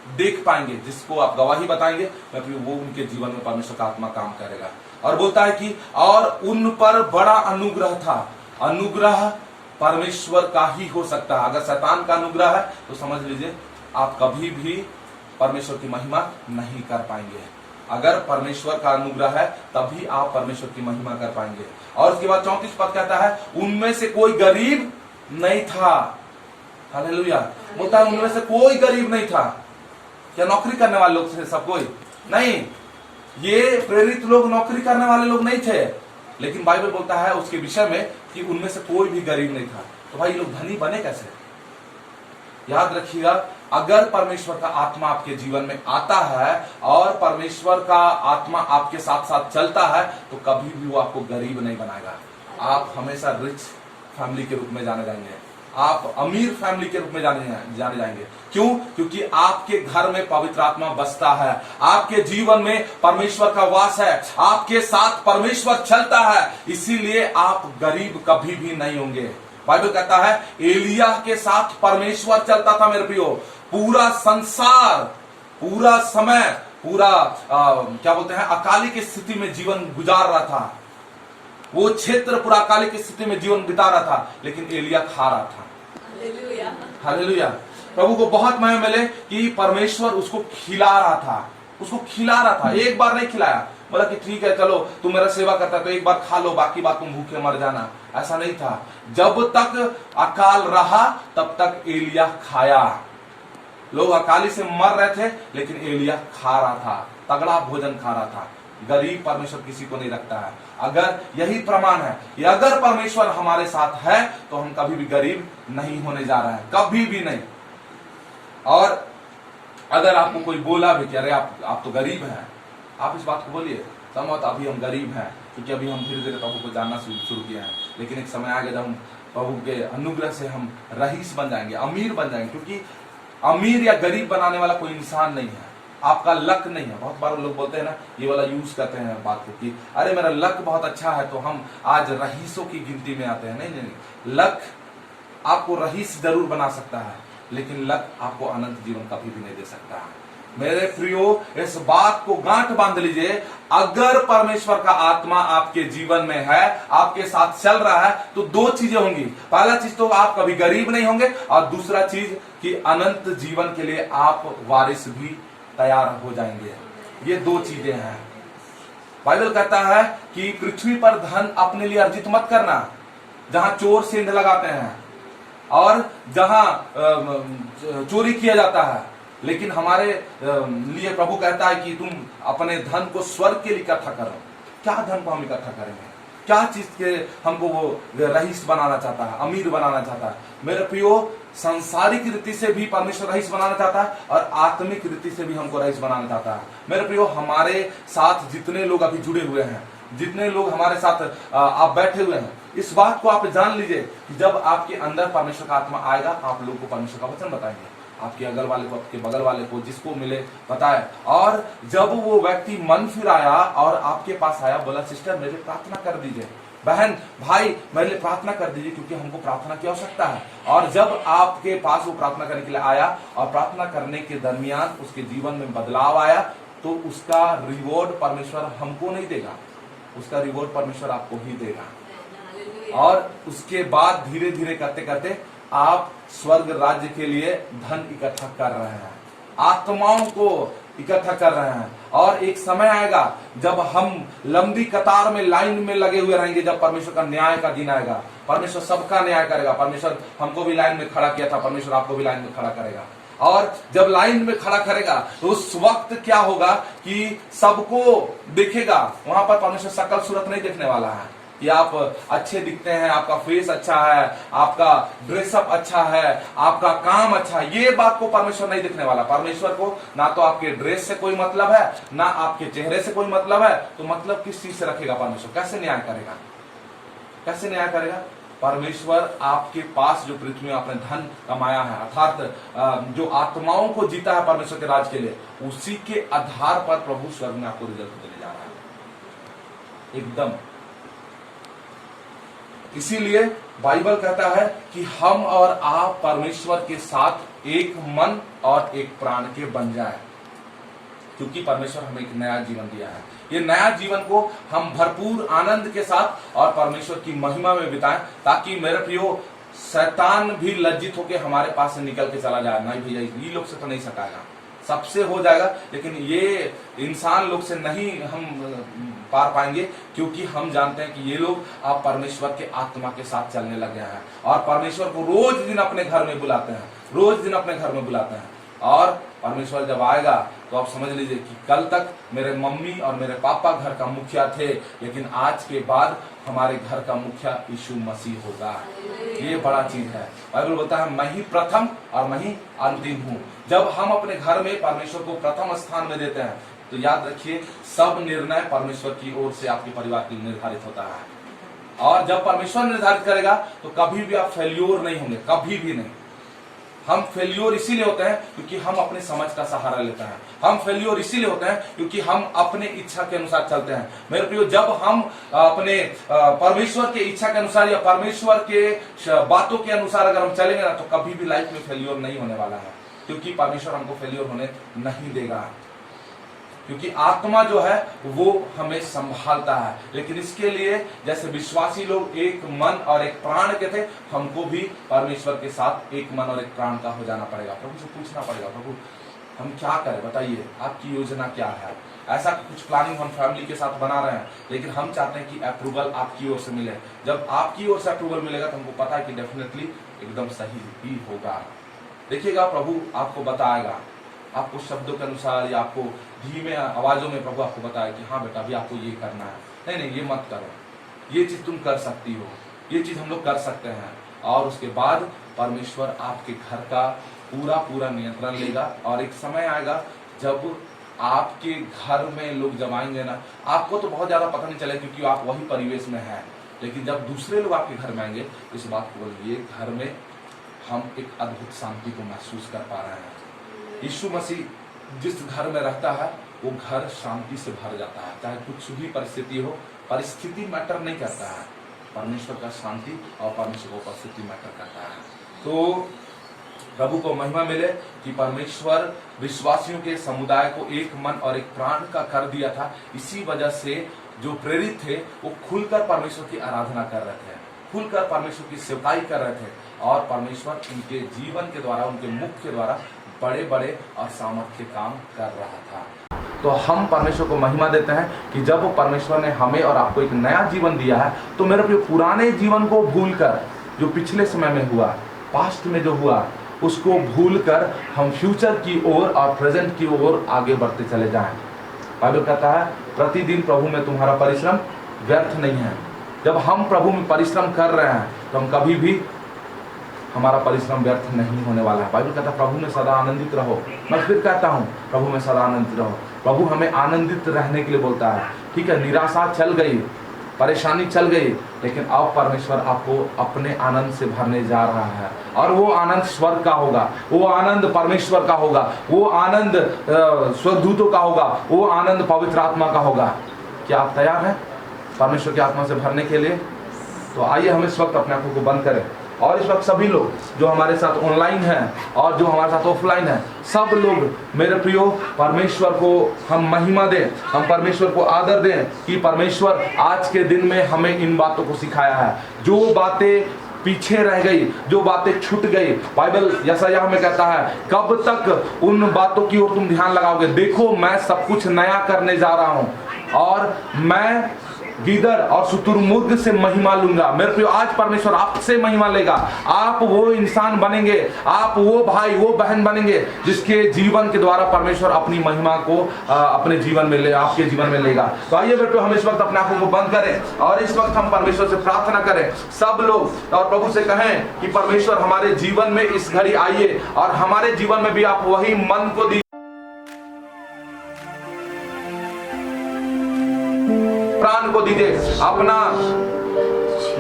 देख पाएंगे, जिसको आप गवाही बताएंगे, वो उनके जीवन में परमेश्वर का आत्मा काम करेगा। और बोलता है कि और उन पर बड़ा अनुग्रह था। अनुग्रह परमेश्वर का ही हो सकता है। अगर शैतान का अनुग्रह है तो समझ लीजिए आप कभी भी परमेश्वर की महिमा नहीं कर पाएंगे। अगर परमेश्वर का अनुग्रह है तभी आप परमेश्वर की महिमा कर पाएंगे। और उसके बाद 34 पद कहता है, उनमें से कोई गरीब नहीं था। हालेलुया। बोलता है उनमें से कोई गरीब नहीं था। क्या नौकरी करने वाले लोग थे सब? कोई नहीं। ये प्रेरित लोग नौकरी करने वाले लोग नहीं थे, लेकिन बाइबल बोलता है उसके विषय में कि उनमें से कोई भी गरीब नहीं था। तो भाई, लोग धनी बने कैसे? याद रखिएगा, अगर परमेश्वर का आत्मा आपके जीवन में आता है और परमेश्वर का आत्मा आपके साथ साथ चलता है, तो कभी भी वो आपको गरीब नहीं बनाएगा। आप हमेशा रिच फैमिली के रूप में जाने जाएंगे। आप अमीर फैमिली के रूप में जाने जाएंगे। क्यों? क्योंकि आपके घर में पवित्र आत्मा बसता है, आपके जीवन में परमेश्वर का वास है, आपके साथ परमेश्वर चलता है, इसीलिए आप गरीब कभी भी नहीं होंगे। बाइबल कहता है एलिया के साथ परमेश्वर चलता था मेरे प्रियो। पूरा संसार, पूरा समय, पूरा क्या बोलते हैं, अकाली की स्थिति में जीवन गुजार रहा था। वो क्षेत्र पूरा अकाली की स्थिति में जीवन बिता रहा था, लेकिन एलिया खा रहा था। Hallelujah, hallelujah. प्रभु को बहुत महिमा मिले कि परमेश्वर उसको खिला रहा था, उसको खिला रहा था। एक बार नहीं खिलाया, बोला कि ठीक है चलो तुम मेरा सेवा करता है तो एक बार खा लो, बाकी बात तुम भूखे मर जाना। ऐसा नहीं था। जब तक अकाल रहा तब तक एलिया खाया। लोग अकाली से मर रहे थे, लेकिन एलिया खा रहा था, तगड़ा भोजन खा रहा था। गरीब परमेश्वर किसी को नहीं रखता है। अगर यही प्रमाण है कि अगर परमेश्वर हमारे साथ है तो हम कभी भी गरीब नहीं होने जा रहे हैं, कभी भी नहीं। और अगर आपको कोई बोला भी कि अरे आप तो गरीब हैं, आप इस बात को बोलिए समझ अभी हम गरीब हैं, क्योंकि अभी हम धीरे धीरे प्रभु को जानना शुरू किया है। लेकिन एक समय आएगा जब हम प्रभु के अनुग्रह से हम रईस बन जाएंगे, अमीर बन जाएंगे। क्योंकि अमीर या गरीब बनाने वाला कोई इंसान नहीं है, आपका लक नहीं है। बहुत बार लोग बोलते हैं ना, ये वाला यूज करते हैं बात को कि अरे मेरा लक बहुत अच्छा है तो हम आज रईसों की गिनती में आते हैं। नहीं नहीं, लक आपको रईस जरूर बना सकता है, लेकिन लक आपको अनंत जीवन कभी भी नहीं दे सकता है। मेरे प्रियो, इस बात को गांठ बांध लीजिए, अगर परमेश्वर का आत्मा आपके जीवन में है, आपके साथ चल रहा है, तो दो चीजें होंगी। पहला चीज तो आप कभी गरीब नहीं होंगे, और दूसरा चीज कि अनंत जीवन के लिए आप वारिस भी तैयार हो जाएंगे। ये दो चीजें हैं। बाइबल कहता है कि पृथ्वी पर धन अपने लिए अर्जित मत करना, जहां चोर सेंध लगाते हैं और जहां चोरी किया जाता है। लेकिन हमारे लिए प्रभु कहता है कि तुम अपने धन को स्वर्ग के लिए इकट्ठा करो। क्या धन को हम इकट्ठा करेंगे? क्या चीज के हमको वो रईस बनाना चाहता है, अमीर बनाना चाहता है? मेरे प्रियो, सांसारिक रीति से भी परमेश्वर रईस बनाना चाहता है और आत्मिक रीति से भी हमको रईस बनाना चाहता है। मेरे प्रियो, हमारे साथ जितने लोग अभी जुड़े हुए हैं, जितने लोग हमारे साथ आप बैठे हुए हैं, इस बात को आप जान लीजिए कि जब आपके अंदर परमेश्वर का आत्मा आएगा, आप लोगों को परमेश्वर का वचन बताएंगे। आपके अगल वाले को, आपके बगल वाले को, जिसको मिले बताए। और जब वो व्यक्ति मन फिर आया और आपके पास आया, बोला सिस्टर मेरे प्रार्थना कर दीजिए, बहन भाई मेरे लिए प्रार्थना कर दीजिए, क्योंकि हमको प्रार्थना की आवश्यकता है। और जब आपके पास वो प्रार्थना करने के लिए आया और प्रार्थना करने के दरमियान उसके जीवन में बदलाव आया, तो उसका रिवॉर्ड परमेश्वर हमको नहीं देगा, उसका रिवॉर्ड परमेश्वर आपको ही देगा। और उसके बाद धीरे धीरे करते करते आप स्वर्ग राज्य के लिए धन इकट्ठा कर रहे हैं, आत्माओं को इकट्ठा कर रहे हैं। और एक समय आएगा जब हम लंबी कतार में, लाइन में लगे हुए रहेंगे, जब परमेश्वर का न्याय का दिन आएगा। परमेश्वर सबका न्याय करेगा। परमेश्वर हमको भी लाइन में खड़ा किया था, परमेश्वर आपको भी लाइन में खड़ा करेगा। और जब लाइन में खड़ा करेगा तो उस वक्त क्या होगा कि सबको देखेगा। वहां पर परमेश्वर शकल सूरत नहीं देखने वाला है कि आप अच्छे दिखते हैं, आपका फेस अच्छा है, आपका ड्रेसअप अच्छा है, आपका काम अच्छा है, ये बात को परमेश्वर नहीं देखने वाला। परमेश्वर को ना तो आपके ड्रेस से कोई मतलब है, ना आपके चेहरे से कोई मतलब है। तो मतलब किस चीज से रखेगा परमेश्वर? कैसे न्याय करेगा? कैसे न्याय करेगा? परमेश्वर आपके पास जो पृथ्वी में आपने धन कमाया है, अर्थात जो आत्माओं को जीता है परमेश्वर के राज के लिए, उसी के आधार पर प्रभु स्वर्ग में आपको रिजल्ट देने जा रहा है एकदम। इसीलिए बाइबल कहता है कि हम और आप परमेश्वर के साथ एक मन और एक प्राण के बन जाए, क्योंकि परमेश्वर हमें एक नया जीवन दिया है। ये नया जीवन को हम भरपूर आनंद के साथ और परमेश्वर की महिमा में बिताएं, ताकि मेरे प्रियो शैतान भी लज्जित होकर हमारे पास से निकल के चला जाए। नहीं भैया, ये लोग से तो नहीं सटाएगा, सबसे हो जाएगा, लेकिन ये इंसान लोग से नहीं हम पार पाएंगे, क्योंकि हम जानते हैं कि ये लोग आप परमेश्वर के आत्मा के साथ चलने लग गए हैं और परमेश्वर को रोज दिन अपने घर में बुलाते हैं, रोज दिन अपने घर में बुलाते हैं। और परमेश्वर जब आएगा तो आप समझ लीजिए कि कल तक मेरे मम्मी और मेरे पापा घर का मुखिया थे, लेकिन आज के बाद हमारे घर का मुखिया यीशु मसीह होगा। ये बड़ा चीज है। बाइबल बोलता है मैं ही प्रथम और मैं ही अंतिम हूँ। जब हम अपने घर में परमेश्वर को प्रथम स्थान में देते हैं, तो याद रखिए सब निर्णय परमेश्वर की ओर से आपके परिवार के लिए निर्धारित होता है। और जब परमेश्वर निर्धारित करेगा तो कभी भी आप फेल्योर नहीं होंगे, कभी भी नहीं। हम फेल्योर इसीलिए होते हैं क्योंकि हम अपने समझ का सहारा लेते हैं। हम फेल्योर इसीलिए होते हैं क्योंकि हम अपने इच्छा के अनुसार चलते हैं। मेरे प्रियो, जब हम अपने परमेश्वर के इच्छा के अनुसार या परमेश्वर के बातों के अनुसार अगर हम चलेंगे ना, तो कभी भी लाइफ में फेल्योर नहीं होने वाला है, क्योंकि परमेश्वर हमको फेल्योर होने नहीं देगा। क्योंकि आत्मा जो है वो हमें संभालता है। लेकिन इसके लिए जैसे विश्वासी लोग एक मन और एक प्राण के थे, हमको भी परमेश्वर के साथ एक मन और एक प्राण का हो जाना पड़ेगा। प्रभु से पूछना पड़ेगा, प्रभु हम क्या करें, बताइए आपकी योजना क्या है। ऐसा कुछ प्लानिंग हम फैमिली के साथ बना रहे हैं, लेकिन हम चाहते हैं कि अप्रूवल आपकी ओर से मिले। जब आपकी ओर से अप्रूवल मिलेगा तो हमको पता है कि डेफिनेटली एकदम सही ही होगा। देखिएगा, प्रभु आपको बताएगा, आपको शब्दों के अनुसार या आपको धीमे आवाजों में प्रभु आपको बताए कि हाँ बेटा अभी आपको ये करना है, नहीं नहीं ये मत करो, ये चीज तुम कर सकती हो, ये चीज हम लोग कर सकते हैं। और उसके बाद परमेश्वर आपके घर का पूरा नियंत्रण लेगा। और एक समय आएगा जब आपके घर में लोग जब आएंगे ना, आपको तो बहुत ज्यादा पता नहीं चलेगा क्योंकि आप वही परिवेश में हैं, लेकिन जब दूसरे लोग आपके घर में आएंगे इस बात को बोलेंगे, घर में हम एक अद्भुत शांति को महसूस कर पा रहे हैं। यीशु मसीह जिस घर में रहता है वो घर शांति से भर जाता है। चाहे कुछ भी परिस्थिति हो, परिस्थिति मैटर नहीं करता है, परमेश्वर का शांति और परमेश्वर को परिस्थिति मैटर करता है। तो प्रभु को महिमा मिले कि परमेश्वर विश्वासियों के समुदाय को एक मन और एक प्राण का कर दिया था। इसी वजह से जो प्रेरित थे वो खुलकर परमेश्वर की आराधना कर रहे थे, खुलकर परमेश्वर की सेवकाई कर रहे थे, और परमेश्वर उनके जीवन के द्वारा, उनके मुख के द्वारा बड़े बड़े और सामर्थ्य काम कर रहा था। तो हम परमेश्वर को महिमा देते हैं कि जब परमेश्वर ने हमें और आपको एक नया जीवन दिया है, तो मेरे प्रिय पुराने जीवन को भूलकर, जो पिछले समय में हुआ, पास्ट में जो हुआ, उसको भूलकर हम फ्यूचर की ओर और प्रेजेंट की ओर आगे बढ़ते चले जाएं। बाइबल कहता है प्रतिदिन प्रभु में तुम्हारा परिश्रम व्यर्थ नहीं है। जब हम प्रभु में परिश्रम कर रहे हैं तो हम कभी भी, हमारा परिश्रम व्यर्थ नहीं होने वाला है। बाइबल कहता है प्रभु में सदा आनंदित रहो। मैं फिर कहता हूँ प्रभु में सदा आनंदित रहो। प्रभु हमें आनंदित रहने के लिए बोलता है। ठीक है, निराशा चल गई, परेशानी चल गई, लेकिन अब परमेश्वर आपको अपने आनंद से भरने जा रहा है। और वो आनंद स्वर्ग का होगा, वो आनंद परमेश्वर का होगा, वो आनंद स्वर्गदूतों का होगा, वो आनंद पवित्र आत्मा का होगा। क्या आप तैयार हैं परमेश्वर की आत्मा से भरने के लिए? तो आइए हम इस वक्त अपने आंखों को बंद करें, और इस वक्त सभी लोग जो हमारे साथ ऑनलाइन हैं और जो हमारे साथ ऑफलाइन हैं, सब लोग मेरे प्रियो परमेश्वर को हम महिमा दें, हम परमेश्वर को आदर दें कि परमेश्वर आज के दिन में हमें इन बातों को सिखाया है। जो बातें पीछे रह गई, जो बातें छूट गई, बाइबल यशायाह में कहता है कब तक उन बातों की ओर तुम ध्यान लगाओगे, देखो मैं सब कुछ नया करने जा रहा हूं और मैं गीदड़ और शुतुरमुर्ग से महिमा लूंगा। मेरे प्रियो आज परमेश्वर आपसे महिमा लेगा। आप वो इंसान बनेंगे, आप वो भाई वो बहन बनेंगे जिसके जीवन के द्वारा परमेश्वर अपनी महिमा को अपने जीवन में ले, आपके जीवन में लेगा। तो आइए बेटो हम इस वक्त अपने आंखों को बंद करें और इस वक्त हम परमेश्वर से प्रार्थना करें सब लोग, और प्रभु से कहें कि परमेश्वर हमारे जीवन में इस घड़ी आइए और हमारे जीवन में भी आप वही मन को दी, प्राण को दीजिए, अपना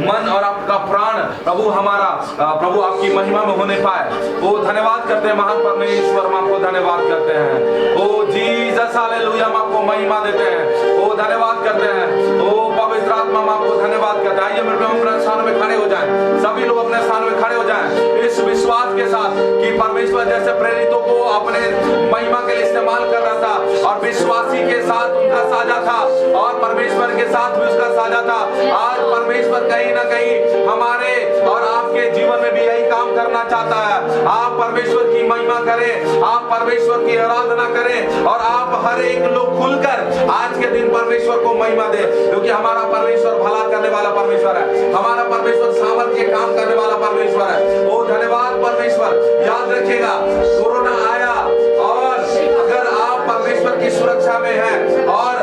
मन और आपका प्राण प्रभु हमारा प्रभु आपकी महिमा में होने पाए। ओ धन्यवाद करते हैं महान परमेश्वर, हम आपको धन्यवाद करते हैं। ओ जीसस हालेलुया, हम आपको महिमा देते हैं। ओ धन्यवाद करते हैं। ओ पवित्र आत्मा, हम आपको धन्यवाद करते हैं। आइए मेरे हम अपने स्थान में खड़े हो जाएं, सभी लोग अपने स्थान में खड़े हो जाएं इस विश्वास के साथ कि परमेश्वर जैसे प्रेरितों को अपने महिमा के लिए इस्तेमाल कर रहा था और विश्वासी के साथ उनका साझा था और परमेश्वर के साथ भी उसका साझा था। आज परमेश्वर कहीं ना कहीं हमारे और आपके जीवन में भी यही काम करना चाहता है। आप परमेश्वर की महिमा करें, आप परमेश्वर की आराधना करें और आप हर एक लोग खुलकर आज के दिन परमेश्वर को महिमा दे, क्योंकि हमारा परमेश्वर भला करने वाला परमेश्वर है, हमारा परमेश्वर सामर्थ्य काम करने वाला परमेश्वर है। ओ धन्यवाद परमेश्वर। याद रखिएगा कोरोना आया और अगर आप परमेश्वर की सुरक्षा में हैं और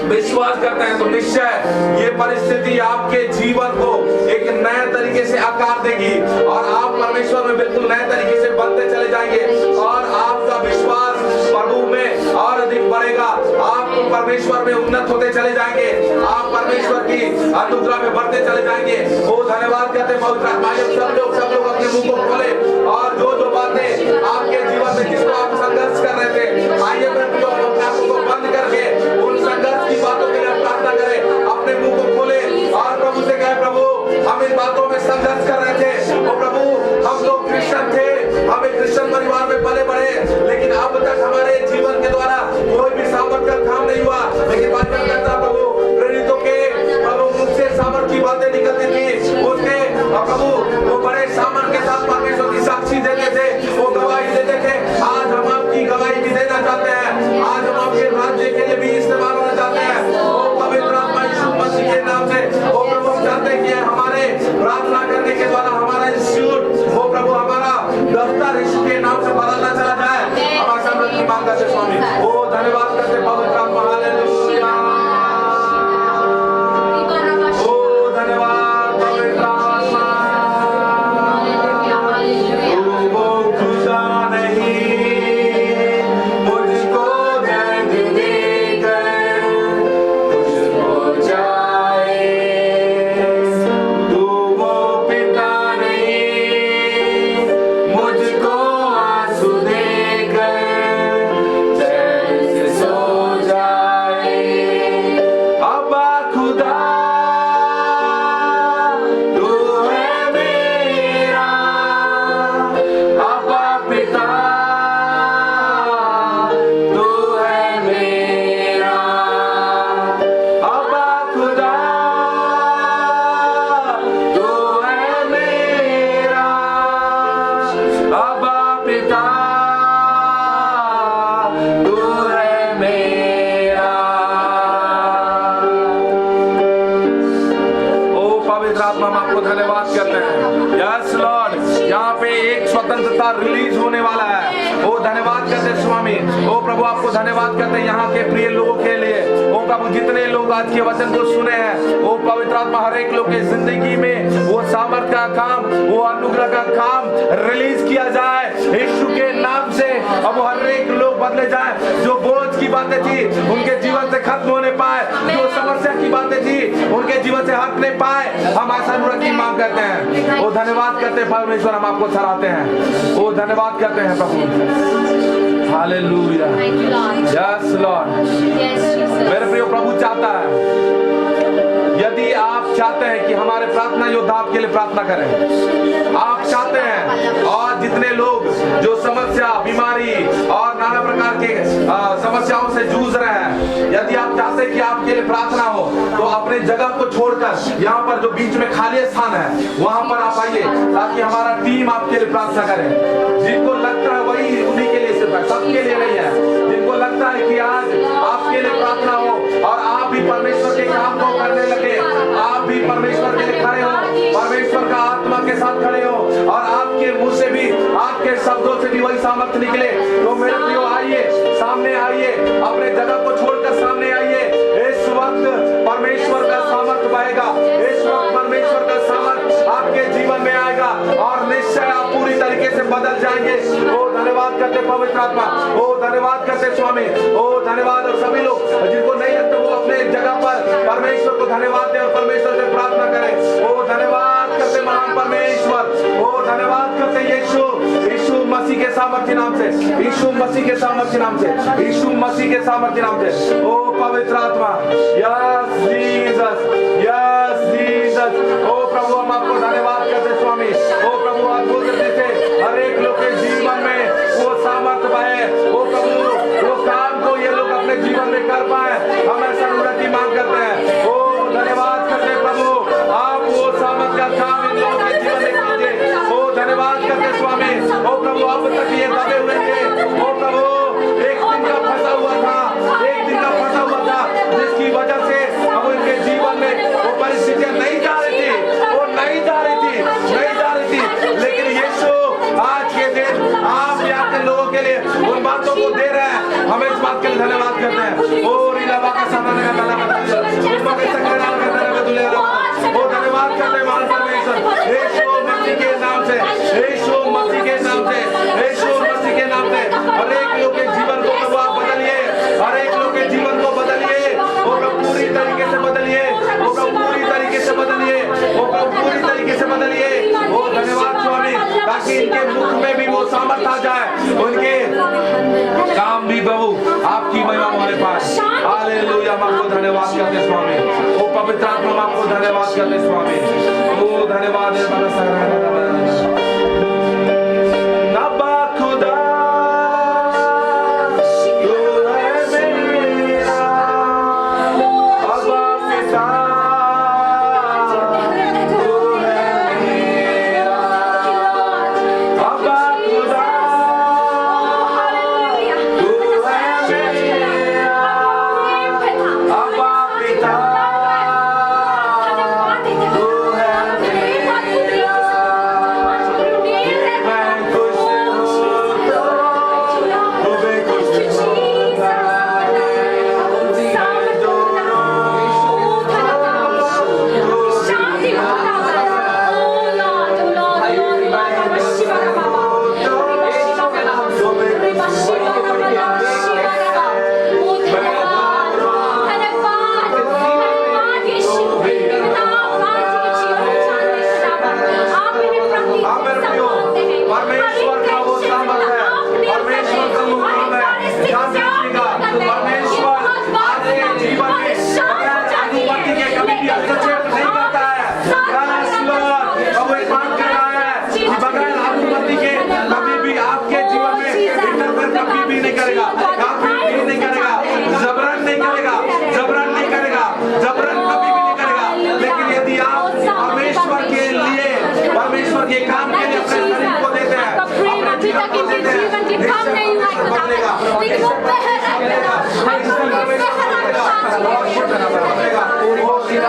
विश्वास करते हैं तो निश्चय ये परिस्थिति आपके जीवन को एक नए तरीके से आकार देगी और आप परमेश्वर में बिल्कुल नए तरीके से बनते चले जाएंगे और आपका विश्वास प्रभु में और अधिक बढ़ेगा। आप परमेश्वर में उन्नत होते चले जाएंगे, आप परमेश्वर की अनुग्रह में बढ़ते चले जाएंगे। ओ धन्यवाद करते हैं पवित्र आत्मा। सब लोग अपने मुंह को खोले और जो जो बातें आपके जीवन में जिसको आप संघर्ष कर रहे थे, आइए मैं अपने आप को बंद करके उन संघर्ष की बातों के लिए प्रार्थना करें। अपने मुंह को खोले और प्रभु से कहे, प्रभु हम इन बातों में संघर्ष कर रहे थे, ओ प्रभु हम लोग क्रिश्चियन थे, हम एक क्रिश्चियन परिवार में पले बढ़े, लेकिन अब तक हमारे जीवन के द्वारा कोई भी सामर्थ का काम नहीं हुआ। लेकिन बाइबल कहता है प्रभु प्रेरितों के प्रभु मुख से सामर्थ की बातें निकलती थी, उसके प्रभु वो बड़े सामर्थ के साथ परमेश्वर की साक्षी देते थे, वो गवाही देते थे। आज हम आपकी गवाही भी देना चाहते हैं, आज हम आपके राज्य के लिए भी इस्तेमाल होना चाहते हैं। ओ पवित्र आत्मा यीशु मसीह के नाम से ओ प्रभु हम चाहते हैं कि हमारे प्रार्थना करने के द्वारा हमारा इंस्टीट्यूट वो प्रभु हमारा दफ्तर यीशु के नाम से बदलना चला जाए। हमारे सामने की मांग करते स्वामी, ओ धन्यवाद करते पवित्र आत्मा। हालेलुया, ओ धन्यवाद पवित्र आत्मा। तू वो खुदा नहीं मुझको दर्द देकर मुझको जाए, तू वो पिता नहीं मुझको आंसू देकर चैन से सो जाए। अब्बा खुदा तू है मेरा, अब्बा पिता तू है मेरा, अब्बा खुदा तू है मेरा, अब्बा पिता तू है मेरा। ओ पवित्र आत्मा हम आपको धन्यवाद करते हैं। यस लॉर्ड, यहाँ पे एक स्वतंत्रता रिलीज होने वाला है। ओ धन्यवाद करते हैं स्वामी। ओ प्रभु आपको धन्यवाद करते हैं यहाँ के प्रिय लोगों के लिए। ओ प्रभु जितने लोग आज के वचन को सुने हैं, ओ पवित्र आत्मा हर एक लोग की जिंदगी में वो सामर्थ का काम, वो अनुग्रह का काम रिलीज किया जाए यीशु के नाम से। अब वो हर एक लोग बदले जाए, जो बोझ की बातें थी उनके जीवन से खत्म होने पाए, जो समस्या की बातें थी उनके जीवन से हटने पाए। हम ऐसा अनुग्रह की मांग करते हैं। ओ धन्यवाद करते हैं परमेश्वर, हम आपको सराहते हैं। ओ धन्यवाद करते हैं प्रभु। Hallelujah, yes Lord. मेरे प्रिय प्रभु चाहता है, यदि आप चाहते हैं कि हमारे प्रार्थना योद्धा आपके लिए प्रार्थना करें, आप चाहते हैं और जितने लोग जो समस्या, बीमारी और नाना प्रकार के समस्याओं से जूझ रहे हैं, यदि आप चाहते हैं कि आपके लिए प्रार्थना हो, तो अपने जगह को छोड़कर यहाँ पर जो बीच में खाली स्थान है वहां पर आप आइए, ताकि हमारा टीम आपके लिए प्रार्थना करे। जिनको लगता है वही उन्हीं के लिए सिर्फ है, सबके लिए नहीं है। जिनको लगता है कि आज आपके लिए प्रार्थना हो और आप भी परमेश्वर के काम को करने लगे, आप भी परमेश्वर के लिए खड़े हो, परमेश्वर का आत्मा के साथ खड़े हो और आपके मुंह से भी, आपके शब्दों से भी वही सामर्थ्य निकले, तो मेरे प्रियो आइए, सामने आइए, अपने जगह को छोड़कर सामने आइए। इस वक्त परमेश्वर का सामर्थ्य बहेगा, इस वक्त परमेश्वर का सामर्थ्य आपके जीवन में आएगा और निश्चय आप पूरी तरीके से बदल जाएंगे। ओ धन्यवाद करते पवित्र आत्मा, ओ धन्यवाद करते स्वामी, ओ धन्यवाद। और सभी लोग जिनको नहीं लगता वो अपने जगह पर परमेश्वर को धन्यवाद दें और परमेश्वर से प्रार्थना करें। ओ धन्यवाद करते महान परमेश्वर, ओ धन्यवाद करते यीशु मसीह के सामर्थ्य नाम से, यीशु मसीह के सामर्थ्य नाम से, यीशु मसीह के सामर्थ्य नाम से। ओ पवित्र आत्मा, यस जीसस, यस जीसस। ओ प्रभु हम आपको धन्यवाद करते स्वामी। ओ प्रभु अद्भुत रीति से हर एक लोग के जीवन में वो सामर्थ्य पाए, ओ प्रभु वो काम को ये लोग अपने जीवन में कर पाए, हम ऐसा अनुग्रह की मांग करते हैं। ओ धन्यवाद करते प्रभु, आप वो सामर्थ्य का काम इन लोगों के जीवन में कीजिए। ओ धन्यवाद करते स्वामी। ओ प्रभु अब तक ये दबे हुए थे, ओ प्रभु एक दिन का फंसा हुआ था, एक दिन का फंसा हुआ था, जिसकी वजह से अब उनके जीवन में वो परिस्थितियां नहीं जा रही थी, वो नहीं जा रही थी, नहीं जा रही थी। लेकिन यीशु आज के दिन आप यहाँ के लोगों के लिए उन बातों को दे रहे हैं, हम इस बात के लिए धन्यवाद करते हैं। ओ रीलाबा का सामने का धन्यवाद करते हैं महान परमेश्वर, यीशु मसीह के नाम से, यीशु मसीह के नाम से, यीशु मसीह के नाम से। हर एक लोग के जीवन को प्रभु आप बदलिए, हर एक लोग के जीवन को बदलिए, खाए। हालेलुया, हम आपको धन्यवाद करते हैं स्वामी। ओ पवित्र आत्मा, हम आपको धन्यवाद करते हैं स्वामी। ओ धन्यवाद है बड़ा सारा अब्बा खुदा तू है मेरा, अब्बा पिता तू है मेरा, अब्बा खुदा तू है मेरा, अब्बा पिता तू है मेरा। मैं खुश हूँ तो मैं खुश होता परमेश्वर का वो सामर्थ है, परमेश्वर का वो काम है। ध्यान दीजिएगा, परमेश्वर आपके जीवन में अनुमति के कभी भी हस्तक्षेप नहीं करता है। Yes, Lord, अब वो एक बात कह रहा है कि बगैर अनुमति के कभी भी आपके जीवन में इंटरफेयर कभी भी नहीं करेगा, कभी भी नहीं करेगा, जबरन नहीं करेगा, जबरन नहीं करेगा, जबरन कभी भी नहीं करेगा। लेकिन यदि आप परमेश्वर के लिए, परमेश्वर के काम के लिए अपने शरीर को देते हैं, अपने जीवन को देते हैं, निश्चय परमेश्वर बदलेगा, निश्चय परमेश्वर बदलेगा, निश्चय परमेश्वर बदलेगा, और ये बदलेगा। वो सीधा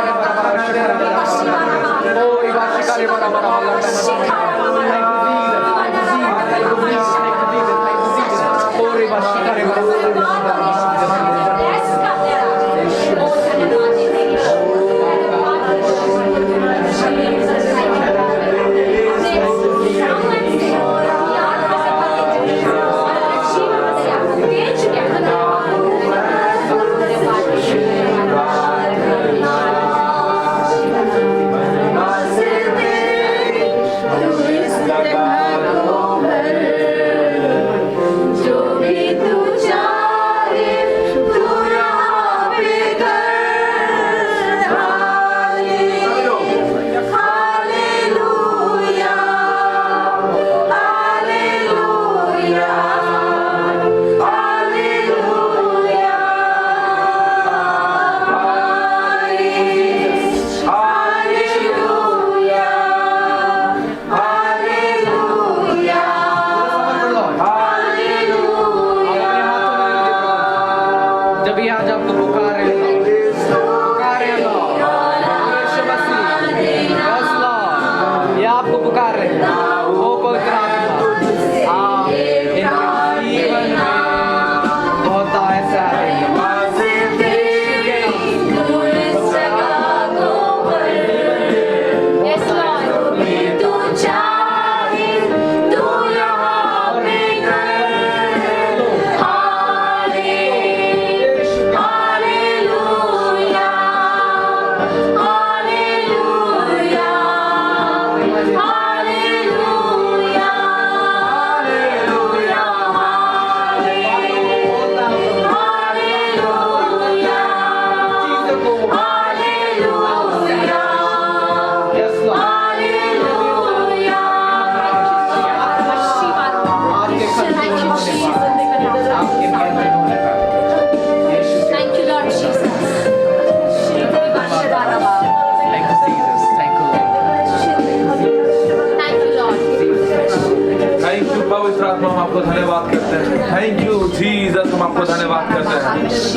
थैंक यू जीसस, हम आपको धन्यवाद करते हैं।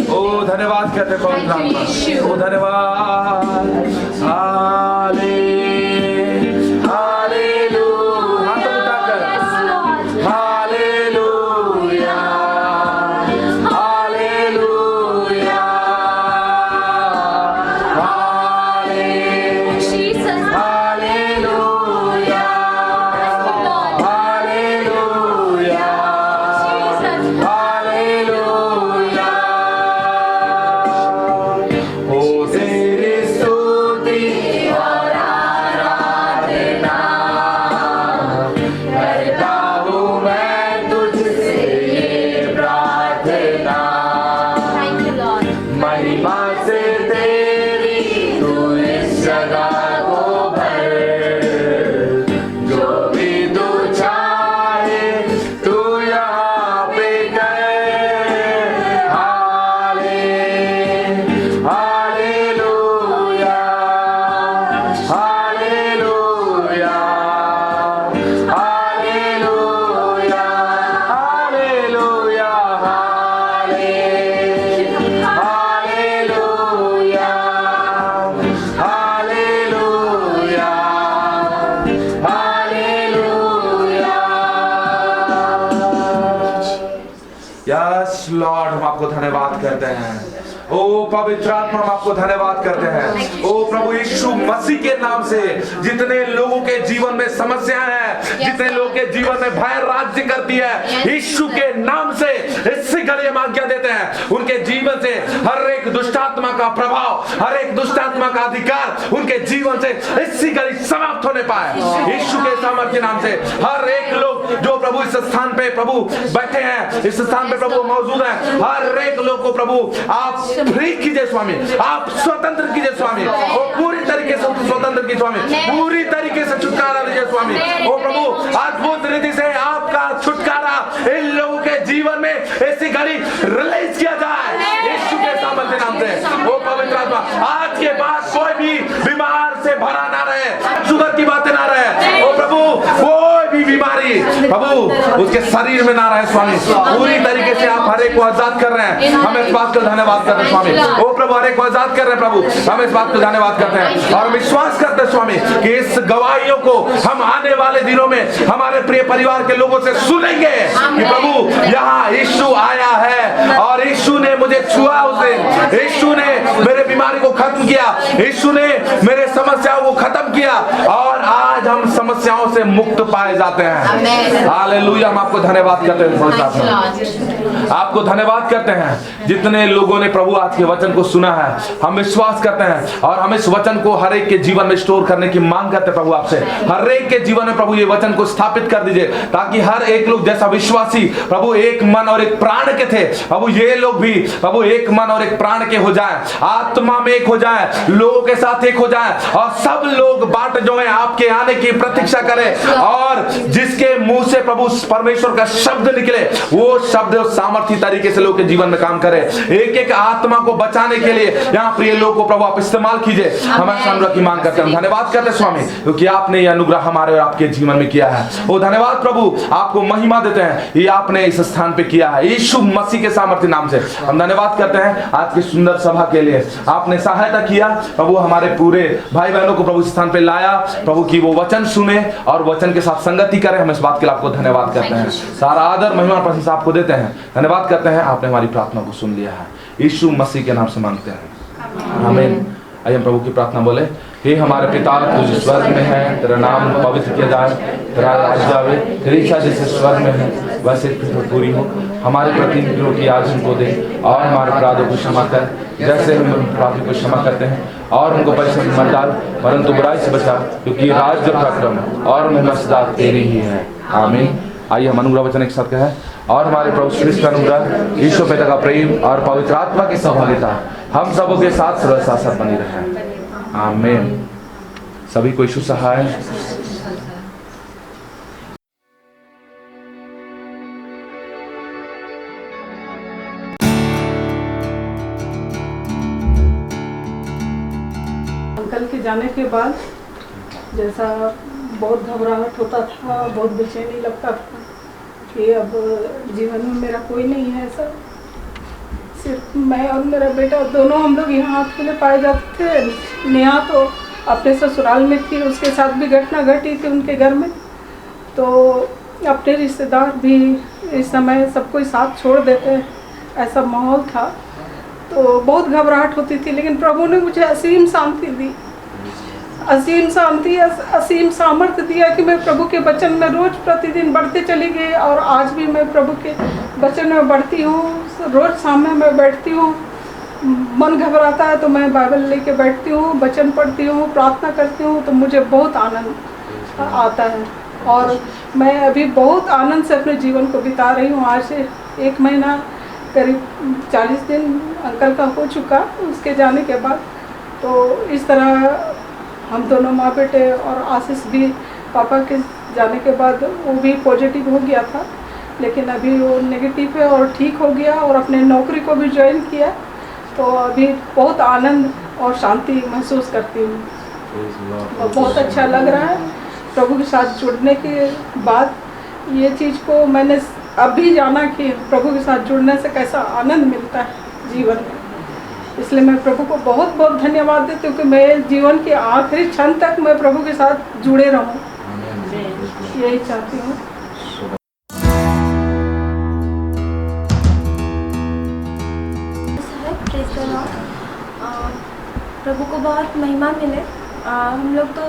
ओ धन्यवाद करते हैं पवित्र आत्मा, ओ धन्यवाद। हाले हालेलुया, हाथ उठाकर हालेलुया हालेलुया हालेलुया। ओ तेरी स्तुति करते हैं। ओ पवित्र आत्मा, हम आपको धन्यवाद करते हैं। ओ प्रभु यीशु मसीह के नाम से जितने लोगों के जीवन में समस्याएं हैं, जितने लोगों के जीवन में भय राज्य करती है, यीशु के नाम से इससे गले हम आज्ञा देते हैं, उनके जीवन से हर एक दुष्टात्मा का प्रभाव, हर एक दुष्टात्मा का अधिकार उनके जीवन से इसी घड़ी समाप्त होने पाए यीशु के सामर्थ्य नाम से। हर एक लोग जो प्रभु इस स्थान पे प्रभु बैठे हैं, इस स्थान पे प्रभु मौजूद हैं, हर एक लोग को प्रभु आप फ्री कीजिए स्वामी, आप स्वतंत्र कीजिए स्वामी, और पूरी तरीके से स्वतंत्र कीजिए स्वामी, पूरी तरीके से छुटकारा दीजिए स्वामी। ओ प्रभु अद्भुत रीति से आपका छुटकारा इन लोगों के जीवन में ऐसी घड़ी रिलीज किया जाए यीशु के सामर्थ्य नाम से। ओ पवित्र आत्मा, आज के बाद कोई भी बीमार से भरा ना रहे, शुगर की बातें ना रहे, ओ प्रभु कोई भी बीमारी प्रभु उसके शरीर में ना रहे स्वामी। पूरी तरीके से आप हर एक को आजाद कर रहे हैं, हम इस बात का धन्यवाद करते हैं स्वामी। ओ प्रभु हर एक को आजाद कर रहे हैं प्रभु, हम इस बात का धन्यवाद करते हैं और विश्वास करते हैं स्वामी कि इस गवाहियों को हम आने वाले दिनों में हमारे प्रिय परिवार के लोगों से सुनेंगे कि प्रभु यहाँ यीशु आया है और यीशु ने मुझे छुआ, उस दिन यीशु ने मेरे बीमारी को खत्म किया, यीशु ने मेरे समस्याओं को खत्म किया और आज हम समस्याओं से मुक्त पाए जाते हैं। हालेलुया, हम आपको धन्यवाद करते हैं, आपको धन्यवाद करते हैं। जितने लोगों ने प्रभु आज के वचन को सुना है, हम विश्वास करते हैं और हम इस वचन को हर एक के जीवन में स्टोर करने की मांग करते हैं प्रभु आपसे। हर एक के जीवन में प्रभु ये वचन को स्थापित कर दीजिए ताकि हर एक लोग जैसा विश्वासी प्रभु एक मन और एक प्राण के थे, प्रभु ये लोग भी प्रभु एक मन और एक प्राण के हो जाए, आत्मा में एक हो जाए, लोगों के साथ एक हो जाए और सब लोग बाट जो है आपके आने की प्रतीक्षा करें और जिसके मुंह से प्रभु परमेश्वर का शब्द निकले वो शब्द सामर्थ्य तरीके से लोग के जीवन में काम करे। एक एक आत्मा को बचाने के लिए यहाँ प्रिय लोग को प्रभु आप इस्तेमाल कीजिए, हमारे अनुग्रह की मांग करते हैं। धन्यवाद करते हैं स्वामी क्योंकि आपने ये अनुग्रह हमारे और आपके जीवन में किया है। वो धन्यवाद प्रभु, आपको महिमा देते हैं, ये आपने इस स्थान पे किया है यीशु मसीह के सामर्थ्य नाम से। हम धन्यवाद करते हैं आज की सुंदर सभा के लिए, आपने सहायता किया प्रभु, हमारे पूरे भाई बहनों को प्रभु इस स्थान पे लाया प्रभु की वो वचन सुने और वचन के साथ संगति करें। हम इस बात के लिए आपको धन्यवाद करते हैं, सारा आदर महिमा और प्रशंसा आपको देते हैं। धन्यवाद करते हैं, आपने हमारी प्रार्थना को सुन लिया है, यीशु मसीह के नाम से मांगते हैं, आमीन। आइए हम प्रभु की प्रार्थना बोले। हे हमारे पिता तू जो स्वर्ग में है, तेरा नाम पवित्र किया जाए, तेरा राज्य आवे, तेरी इच्छा जैसे स्वर्ग में है वैसे पृथ्वी पर पूरी हो। हमारे प्रतिनिधियों की आज हमको दे और हमारे अपराधों को क्षमा कर जैसे हम अपराधियों को क्षमा करते हैं, और उनको परीक्षा में मत डाल परंतु बुराई से बचा, क्योंकि राज्य पराक्रम और महिमा सदा तेरी ही है, आमीन। आइए हम अनुग्रह वचन एक साथ कहें। और हमारे प्रभु श्री का अनुग्रह, ईश्वर पिता का प्रेम और पवित्र आत्मा की सहभागिता हम सबों के साथ सर्वदा साथ बनी रहे, आमीन। सभी को यीशु सहाय। अंकल के जाने के बाद जैसा बहुत घबराहट होता था, बहुत बेचैनी लगता था कि अब जीवन में मेरा कोई नहीं है, सब सिर्फ मैं और मेरा बेटा दोनों हम लोग यहाँ अकेले पाए जाते थे। नेहा तो अपने ससुराल में थी, उसके साथ भी घटना घटी थी उनके घर में, तो अपने रिश्तेदार भी इस समय सब कोई साथ छोड़ देते, ऐसा माहौल था। तो बहुत घबराहट होती थी, लेकिन प्रभु ने मुझे असीम शांति दी, असीम शांति, असीम सामर्थ्य दिया कि मैं प्रभु के वचन में रोज प्रतिदिन बढ़ते चली गई। और आज भी मैं प्रभु के वचन में बढ़ती हूँ, रोज शाम में मैं बैठती हूँ। मन घबराता है तो मैं बाइबल लेके बैठती हूँ, वचन पढ़ती हूँ, प्रार्थना करती हूँ, तो मुझे बहुत आनंद आता है और मैं अभी बहुत आनंद से अपने जीवन को बिता रही हूँ। आज से 1 महीना करीब 40 दिन अंकल का हो चुका उसके जाने के बाद। तो इस तरह हम दोनों माँ बेटे, और आशीष भी पापा के जाने के बाद वो भी पॉजिटिव हो गया था, लेकिन अभी वो नेगेटिव है और ठीक हो गया और अपने नौकरी को भी ज्वाइन किया। तो अभी बहुत आनंद और शांति महसूस करती हूँ, बहुत अच्छा लग रहा है। प्रभु के साथ जुड़ने के बाद ये चीज़ को मैंने अभी जाना कि प्रभु के साथ जुड़ने से कैसा आनंद मिलता है जीवन में। इसलिए मैं प्रभु को बहुत बहुत धन्यवाद देती हूँ कि मैं जीवन के आखिरी क्षण तक मैं प्रभु के साथ जुड़े रहूँ, यही चाहती हूँ। Praise the Lord. प्रभु को बहुत महिमा मिले। हम लोग तो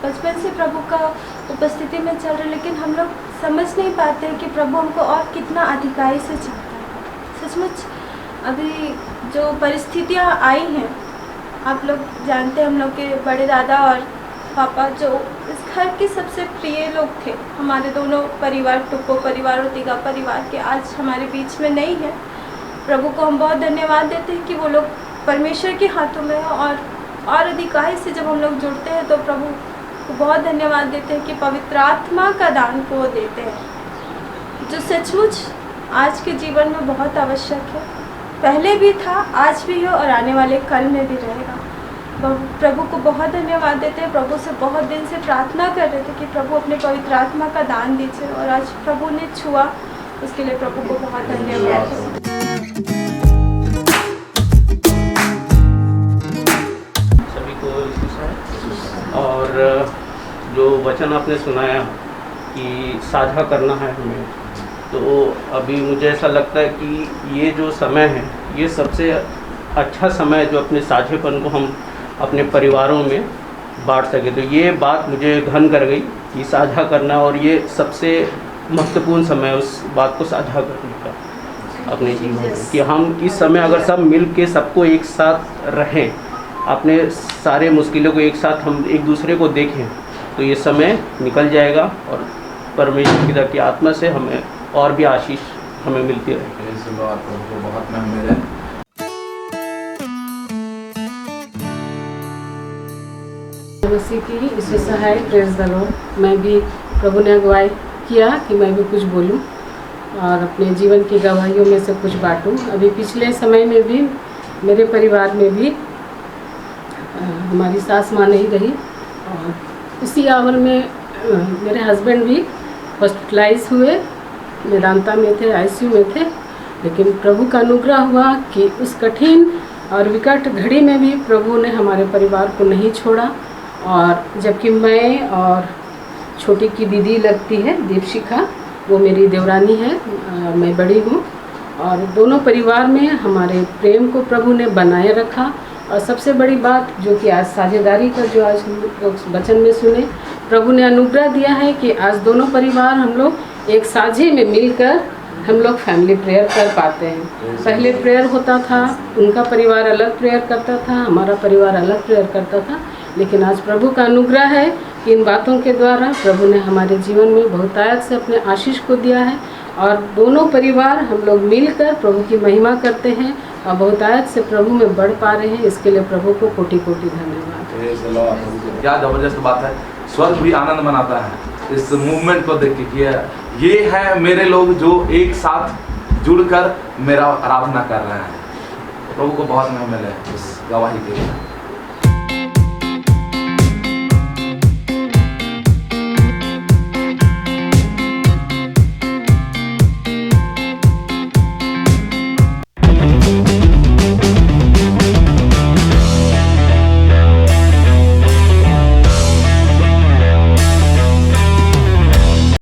बचपन से प्रभु का उपस्थिति में चल रहे, लेकिन हम लोग समझ नहीं पाते कि प्रभु हमको और कितना अधिकारी से चाहता है। सचमुच अभी जो परिस्थितियाँ आई हैं, आप लोग जानते हैं, हम लोग के बड़े दादा और पापा जो इस घर के सबसे प्रिय लोग थे, हमारे दोनों परिवार, टुप्पो परिवार और तिगा परिवार के, आज हमारे बीच में नहीं है। प्रभु को हम बहुत धन्यवाद देते हैं कि वो लोग परमेश्वर के हाथों में है, और अधिकारी से जब हम लोग जुड़ते हैं तो प्रभु को बहुत धन्यवाद देते हैं कि पवित्र आत्मा का दान को देते हैं, जो सचमुच आज के जीवन में बहुत आवश्यक है। पहले भी था, आज भी है और आने वाले कल में भी रहेगा। प्रभु को बहुत धन्यवाद देते हैं। प्रभु से बहुत दिन से प्रार्थना कर रहे थे कि प्रभु अपने पवित्र आत्मा का दान दीजिए, और आज प्रभु ने छुआ, उसके लिए प्रभु को बहुत धन्यवाद। सभी को और जो वचन आपने सुनाया कि साझा करना है हमें, तो अभी मुझे ऐसा लगता है कि ये जो समय है, ये सबसे अच्छा समय है जो अपने साझेपन को हम अपने परिवारों में बांट सके। तो ये बात मुझे घन कर गई कि साझा करना, और ये सबसे महत्वपूर्ण समय है उस बात को साझा करने का अपने जीवन में, कि हम इस समय अगर सब मिल के सबको एक साथ रहें, अपने सारे मुश्किलों को एक साथ हम एक दूसरे को देखें, तो ये समय निकल जाएगा और परमेश्वर पिता की आत्मा से हमें और भी आशीष हमें मिलती रहेगी। बहुत महमिल है। मसीह की ईश्वर सहाय, प्रेज़ द लॉर्ड। मैं भी प्रभु ने अगुवाई किया कि मैं भी कुछ बोलूं और अपने जीवन की गवाहियों में से कुछ बांटूं। अभी पिछले समय में भी मेरे परिवार में भी हमारी सास माँ नहीं रही, और उसी आवर में मेरे हस्बैंड भी हॉस्पिटलाइज हुए, मेदांता में थे, आईसीयू में थे। लेकिन प्रभु का अनुग्रह हुआ कि उस कठिन और विकट घड़ी में भी प्रभु ने हमारे परिवार को नहीं छोड़ा। और जबकि मैं और छोटी की दीदी लगती है दीपशिखा, वो मेरी देवरानी है, मैं बड़ी हूँ, और दोनों परिवार में हमारे प्रेम को प्रभु ने बनाए रखा। और सबसे बड़ी बात जो कि आज साझेदारी का जो आज हम लोग वचन में सुने, प्रभु ने अनुग्रह दिया है कि आज दोनों परिवार हम लोग एक साझे में मिलकर हम लोग फैमिली प्रेयर कर पाते हैं। पहले प्रेयर होता था, उनका परिवार अलग प्रेयर करता था, हमारा परिवार अलग प्रेयर करता था। लेकिन आज प्रभु का अनुग्रह है कि इन बातों के द्वारा प्रभु ने हमारे जीवन में बहुतायत से अपने आशीष को दिया है, और दोनों परिवार हम लोग मिलकर प्रभु की महिमा करते हैं और बहुतायत से प्रभु में बढ़ पा रहे हैं। इसके लिए प्रभु को कोटि कोटि धन्यवाद। क्या जबरदस्त बात है, स्वर्ग भी आनंद मनाता है इस मूवमेंट को देख के। ये है मेरे लोग जो एक साथ जुड़कर मेरा आराधना कर रहे हैं। प्रभु को बहुत महमिल है इस गवाही के लिए।